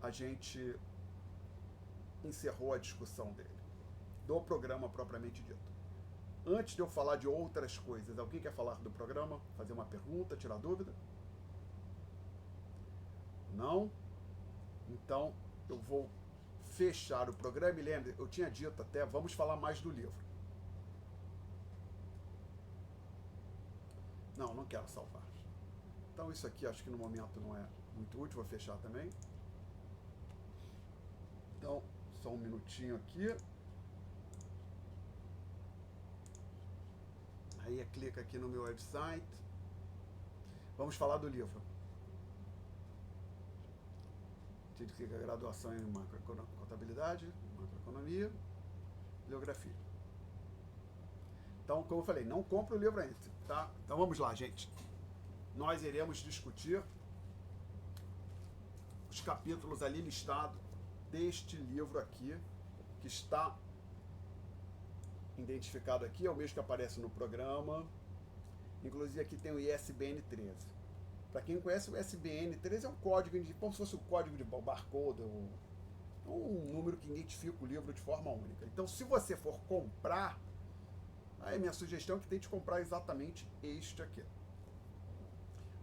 a gente encerrou a discussão dele, do programa propriamente dito. Antes de eu falar de outras coisas, alguém quer falar do programa? Fazer uma pergunta, tirar dúvida? Não? Então, eu vou fechar o programa. E lembre, eu tinha dito até, vamos falar mais do livro. Não quero salvar. Então, isso aqui acho que no momento não é muito útil, vou fechar também. Então, só um minutinho aqui. Aí clica aqui no meu website. Vamos falar do livro. Clica graduação em contabilidade, macroeconomia, bibliografia. Então, como eu falei, não compre o livro ainda, tá? Então vamos lá, gente. Nós iremos discutir os capítulos ali listados deste livro aqui, que está identificado aqui, é o mesmo que aparece no programa. Inclusive aqui tem o ISBN 13. Para quem conhece, o ISBN 13 é um código, como se fosse o código de barcode, um número que identifica o livro de forma única. Então, se você for comprar, aí minha sugestão é que tente comprar exatamente este aqui.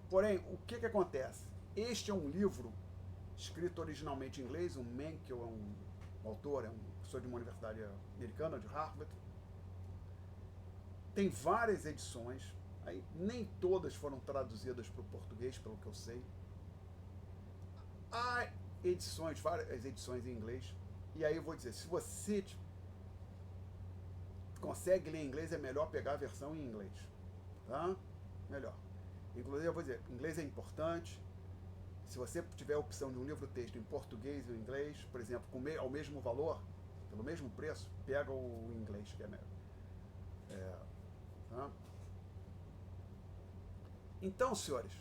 Porém, o que acontece? Este é um livro escrito originalmente em inglês, o Menkel é um autor, é um professor de uma universidade americana, de Harvard. Tem várias edições, aí nem todas foram traduzidas para o português, pelo que eu sei. Há edições, várias edições em inglês. E aí eu vou dizer, se você consegue ler inglês, é melhor pegar a versão em inglês, tá? Melhor. Inclusive, eu vou dizer, inglês é importante. Se você tiver a opção de um livro-texto em português ou em inglês, por exemplo, ao mesmo valor, pelo mesmo preço, pega o inglês, que é melhor. Tá? Então, senhores,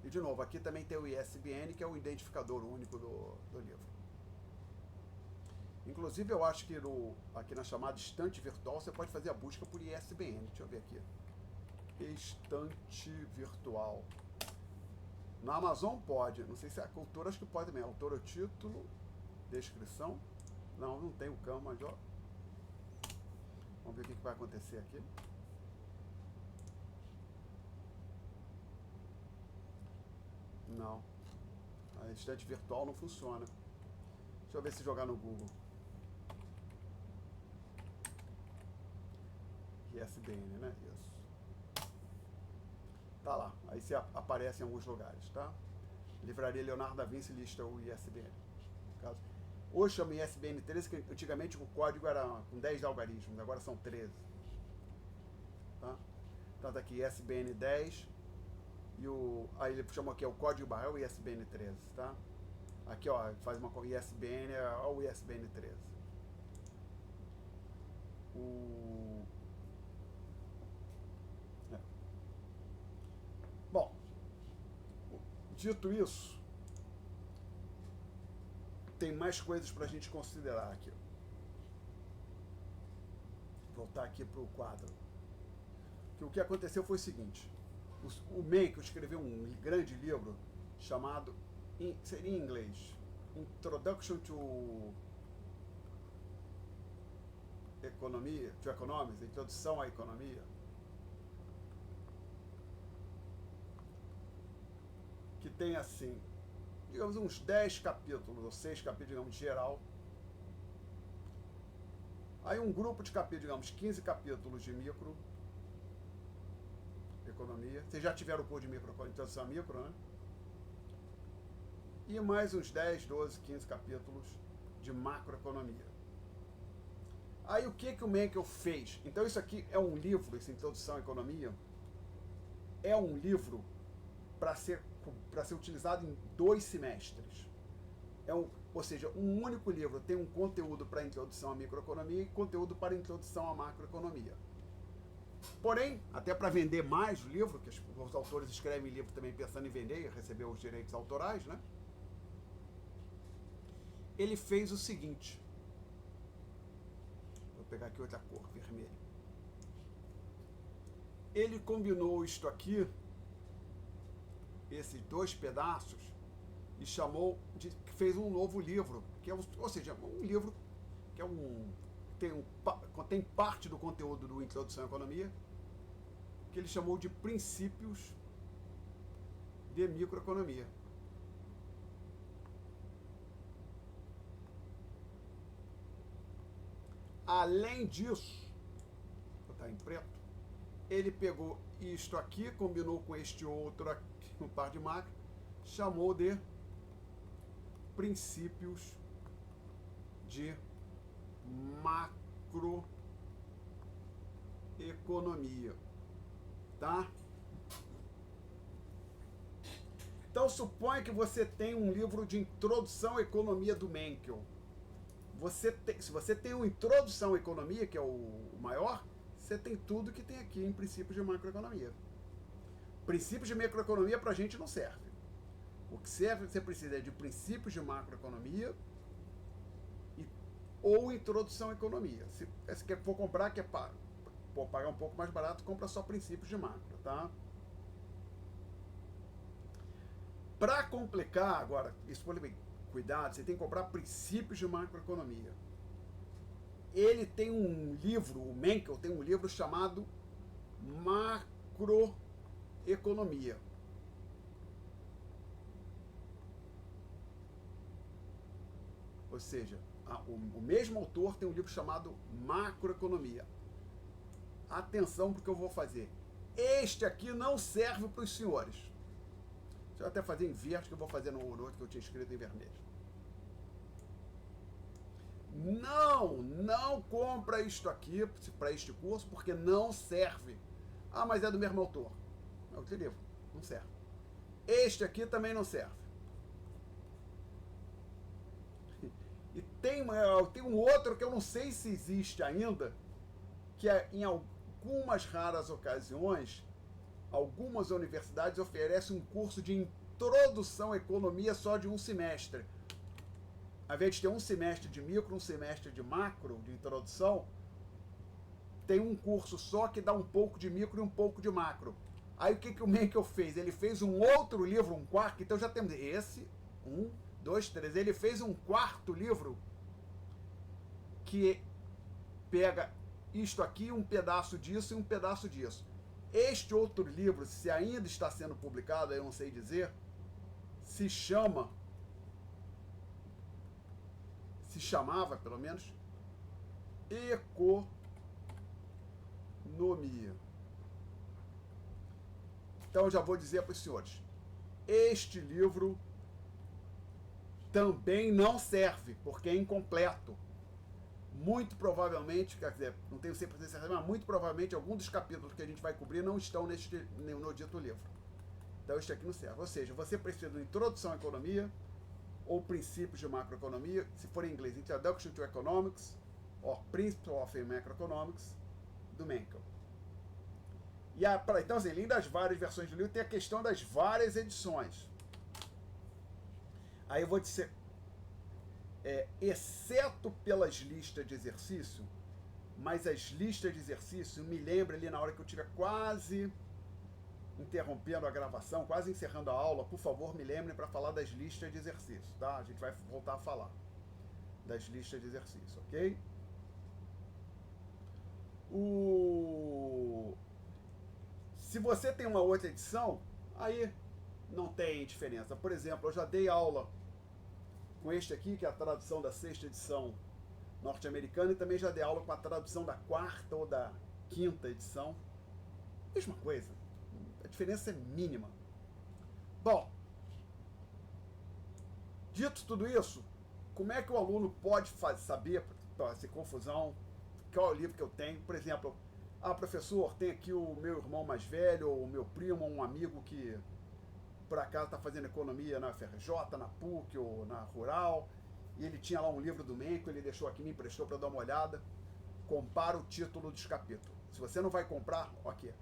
e de novo, aqui também tem o ISBN, que é o identificador único do livro. Inclusive, eu acho que aqui na chamada estante virtual, você pode fazer a busca por ISBN. Deixa eu ver aqui. Estante virtual. Na Amazon pode. Não sei se a autora, acho que pode também. Autora, título, descrição. Não tem o campo, mas ó. Vamos ver o que vai acontecer aqui. Não. A estante virtual não funciona. Deixa eu ver se jogar no Google. ISBN, né? Isso. Tá lá. Aí você aparece em alguns lugares, tá? Livraria Leonardo da Vinci lista o ISBN. Caso. Hoje chama ISBN 13, que antigamente o código era com 10 algarismos, agora são 13. Tá? Então tá aqui ISBN 10 e aí ele chamou aqui o código barra, é o ISBN 13, tá? Aqui ó, faz uma ISBN, ó, o ISBN 13. Bom, dito isso, tem mais coisas para a gente considerar aqui. Voltar aqui para o quadro. Que o que aconteceu foi o seguinte: o Mencken escreveu um grande livro chamado, seria em inglês, Introduction to Economics, Introdução à Economia, que tem assim, digamos, uns 10 capítulos, ou 6 capítulos, digamos, de geral. Aí um grupo de capítulos, digamos, 15 capítulos de microeconomia. Vocês já tiveram o curso de introdução a micro, né? E mais uns 10, 12, 15 capítulos de macroeconomia. Aí o que o Mencken fez? Então isso aqui é um livro, essa Introdução à Economia, é um livro para ser utilizado em 2 semestres. Ou seja, um único livro tem um conteúdo para introdução à microeconomia e conteúdo para introdução à macroeconomia. Porém, até para vender mais o livro, que os autores escrevem livro também pensando em vender e receber os direitos autorais, né? Ele fez o seguinte. Vou pegar aqui outra cor, vermelho. Ele combinou isto aqui, esses 2 pedaços, e fez um novo livro, que é, ou seja, um livro que contém parte do conteúdo do Introdução à Economia, que ele chamou de Princípios de Microeconomia. Além disso, vou botar em preto, ele pegou isto aqui, combinou com este outro aqui, um par de macro, chamou de Princípios de Macroeconomia, tá? Então suponha que você tem um livro de Introdução à Economia do Mencken. Se você tem uma Introdução à Economia, que é o maior, você tem tudo que tem aqui em Princípios de Macroeconomia. Princípios de Macroeconomia para a gente não serve. O que serve, você precisa de Princípios de Macroeconomia ou Introdução à Economia. Se você for comprar, quer pagar um pouco mais barato, compra só Princípios de Macro, tá? Para complicar, agora, isso foi bem, cuidado, você tem que comprar Princípios de Macroeconomia. Ele tem um livro, o Mencken tem um livro chamado Macroeconomia. Ou seja, o mesmo autor tem um livro chamado Macroeconomia. Atenção porque eu vou fazer. Este aqui não serve para os senhores. Deixa eu até fazer em verde, que eu vou fazer no outro que eu tinha escrito em vermelho. Não compra isto aqui para este curso, porque não serve. Ah, mas é do mesmo autor. É outro livro, não serve. Este aqui também não serve. E tem um outro que eu não sei se existe ainda, que é, em algumas raras ocasiões, algumas universidades oferecem um curso de introdução à economia só de um semestre. Ao invés de ter um semestre de micro, um semestre de macro, de introdução, tem um curso só que dá um pouco de micro e um pouco de macro. Aí o que o Menkel fez? Ele fez um outro livro, um quarto, então já temos esse, 1, 2, 3. Ele fez um quarto livro que pega isto aqui, um pedaço disso e um pedaço disso. Este outro livro, se ainda está sendo publicado, eu não sei dizer, se chamava, pelo menos, Economia. Então eu já vou dizer para os senhores, este livro também não serve, porque é incompleto. Muito provavelmente, quer dizer, não tenho 100% certeza, mas muito provavelmente algum dos capítulos que a gente vai cobrir não estão no dito livro. Então este aqui não serve. Ou seja, você precisa de introdução à economia ou princípios de macroeconomia, se for em inglês, Introduction to Economics or Principles of Macroeconomics, do Menkel. Então, assim, além das várias versões do livro, tem a questão das várias edições. Aí eu vou dizer, exceto pelas listas de exercício, mas as listas de exercício, me lembro ali na hora que eu estiver quase interrompendo a gravação, quase encerrando a aula, por favor, me lembrem para falar das listas de exercício, tá? A gente vai voltar a falar das listas de exercício, ok? Se você tem uma outra edição, aí não tem diferença. Por exemplo, eu já dei aula com este aqui, que é a tradução da 6ª edição norte-americana, e também já dei aula com a tradução da 4ª ou da 5ª edição. Mesma coisa. A diferença é mínima. Bom, dito tudo isso, como é que o aluno pode saber, sem confusão, qual é o livro que eu tenho? Por exemplo, professor, tem aqui o meu irmão mais velho, ou o meu primo, ou um amigo que por acaso está fazendo economia na FRJ, na PUC ou na Rural, e ele tinha lá um livro do Menkel, ele deixou aqui, me emprestou para dar uma olhada. Compara o título dos capítulos. Se você não vai comprar, aqui,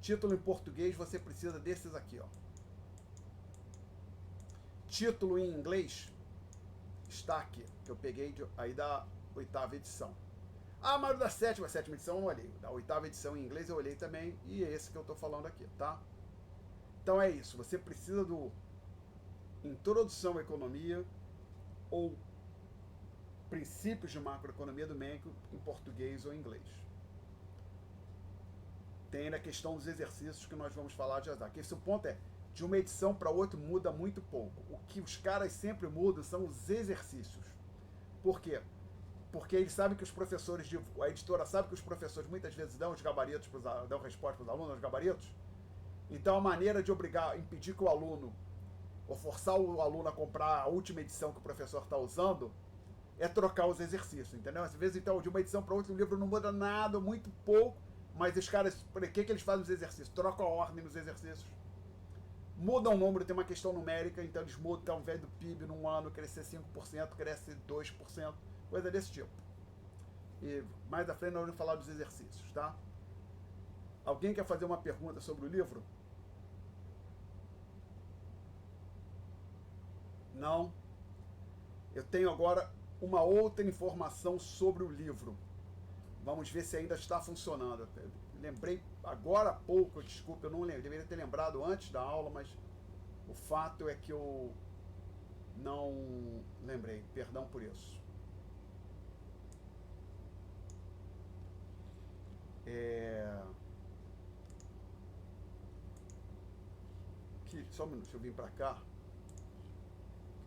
título em português, você precisa desses aqui, ó. Título em inglês está aqui, que eu peguei aí da 8ª edição. Mas o da 7ª edição eu não olhei. Da 8ª edição em inglês eu olhei também, e é esse que eu estou falando aqui, tá? Então é isso, você precisa do Introdução à Economia ou Princípios de Macroeconomia do Menkel em português ou inglês. Tem a questão dos exercícios que nós vamos falar já já. Que esse ponto é, de uma edição para outra muda muito pouco. O que os caras sempre mudam são os exercícios. Por quê? Porque eles sabem que os professores, a editora sabe que os professores muitas vezes dão os gabaritos, dão resposta para os alunos, os gabaritos. Então a maneira de impedir que o aluno, ou forçar o aluno a comprar a última edição que o professor está usando, é trocar os exercícios, entendeu? Às vezes, então, de uma edição para outra, o livro não muda nada, muito pouco, mas os caras, por que eles fazem os exercícios? Trocam a ordem nos exercícios. Mudam o número, tem uma questão numérica, então eles mudam, então, ao invés do PIB num ano crescer 5%, cresce 2%, coisa desse tipo. E mais à frente nós vamos falar dos exercícios, tá? Alguém quer fazer uma pergunta sobre o livro? Não? Eu tenho agora uma outra informação sobre o livro. Vamos ver se ainda está funcionando. Eu lembrei agora há pouco, desculpa, eu não lembro, deveria ter lembrado antes da aula, mas o fato é que eu não lembrei, perdão por isso. Só um minuto, deixa eu vir para cá.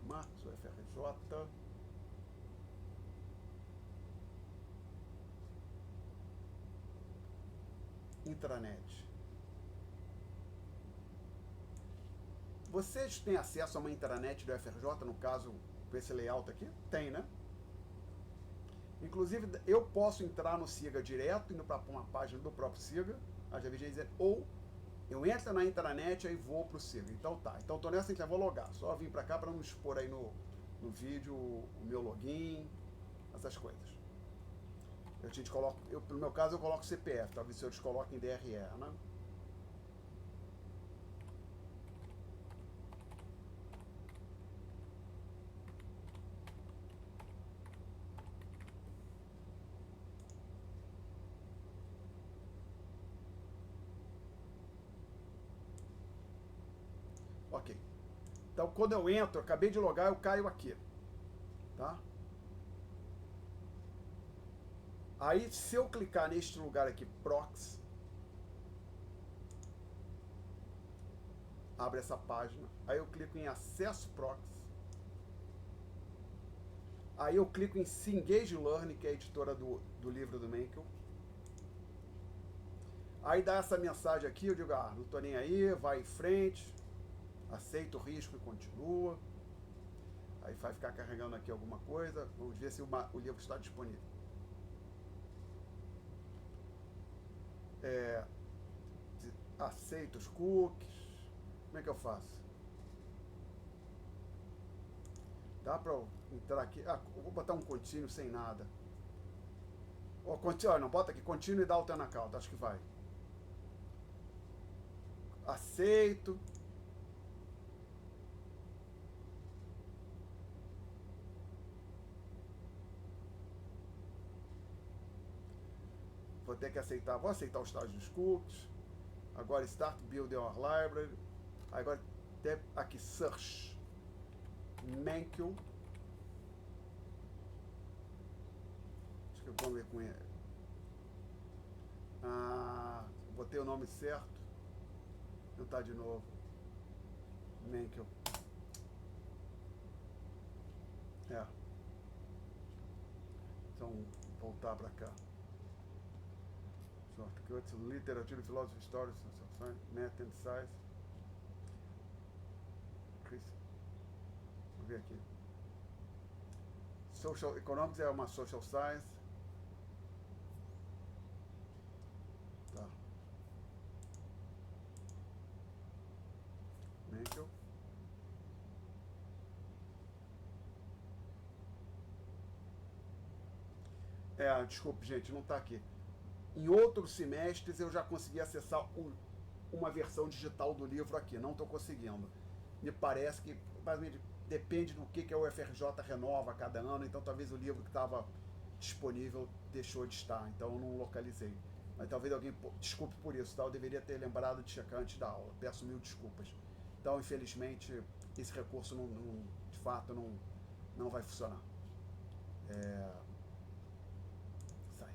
Marcos, FRJ. Intranet. Vocês têm acesso a uma intranet do FRJ, no caso, com esse layout aqui? Tem, né? Inclusive, eu posso entrar no Siga direto, indo para uma página do próprio Siga, ou eu entro na intranet e vou para o Siga. Então tá. Então tô nessa, então eu vou logar. Só vim para cá para não expor aí no vídeo o meu login, essas coisas. No meu caso eu coloco CPF, talvez se eles coloquem DRE, né? Ok. Então, quando eu entro, eu acabei de logar, eu caio aqui. Tá? Aí, se eu clicar neste lugar aqui, Proxy, abre essa página. Aí eu clico em Acesso Proxy. Aí eu clico em Cengage Learning, que é a editora do livro do Menkel. Aí dá essa mensagem aqui, eu digo, não tô nem aí, vai em frente, aceita o risco e continua. Aí vai ficar carregando aqui alguma coisa, vamos ver se o livro está disponível. Aceita os cookies. Como é que eu faço? Dá para eu entrar aqui? Eu vou botar um contínuo sem nada. Não, bota aqui, contínuo e dá altern account, acho que vai. Aceito. Vou ter que aceitar, vou aceitar o estágio dos cookies. Agora Start Building Our Library. Agora aqui Search. Menkel. Acho que eu vou ver com ele. Botei o nome certo. Vou tentar de novo. Menkel. Então, voltar para cá. Shortcuts, Literature, Philosophy, Stories, Social Science, Math and Science. Vamos ver aqui. Social Economics é uma Social Science. Tá. Menkel. Desculpe, gente, não está aqui. Em outros semestres eu já consegui acessar uma versão digital do livro aqui, não estou conseguindo. Me parece que basicamente depende do que a UFRJ renova a cada ano, então talvez o livro que estava disponível deixou de estar, então eu não localizei. Mas talvez alguém desculpe por isso, tá? Eu deveria ter lembrado de checar antes da aula, peço mil desculpas. Então, infelizmente, esse recurso de fato não vai funcionar. Sai.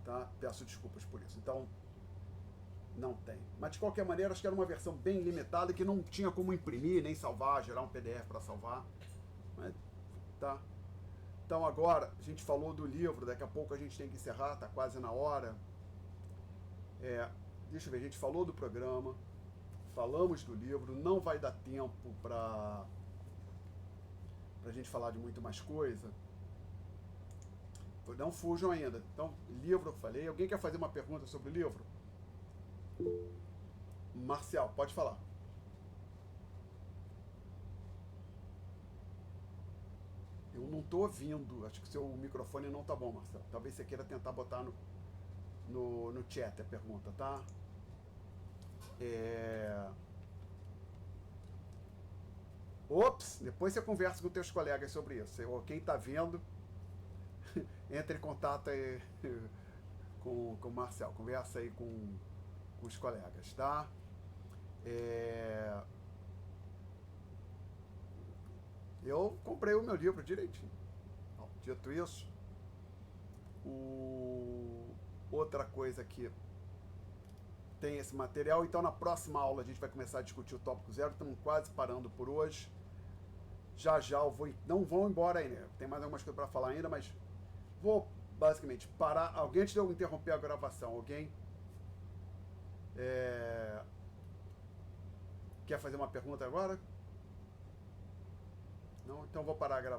Tá? Peço desculpas por isso. Então, não tem. Mas, de qualquer maneira, acho que era uma versão bem limitada que não tinha como imprimir, nem salvar, gerar um PDF para salvar. Mas, tá? Então, agora, a gente falou do livro, daqui a pouco a gente tem que encerrar, está quase na hora. Deixa eu ver, a gente falou do programa, falamos do livro, não vai dar tempo para a gente falar de muito mais coisa. Não fujam ainda. Então, livro eu falei. Alguém quer fazer uma pergunta sobre o livro? Marcial, pode falar. Eu não estou ouvindo. Acho que seu microfone não está bom, Marcelo. Talvez você queira tentar botar no chat a pergunta, tá? Ops, depois você conversa com teus colegas sobre isso. Quem está vendo, entre em contato aí com o Marcel. Conversa aí com os colegas, tá? Eu comprei o meu livro direitinho. Dito isso, outra coisa que tem esse material, então na próxima aula a gente vai começar a discutir o tópico 0, estamos quase parando por hoje. Já eu vou, não vão embora ainda, tem mais algumas coisas para falar ainda, mas vou basicamente parar. Alguém, antes de eu interromper a gravação, alguém quer fazer uma pergunta agora? Não? Então vou parar a gravação.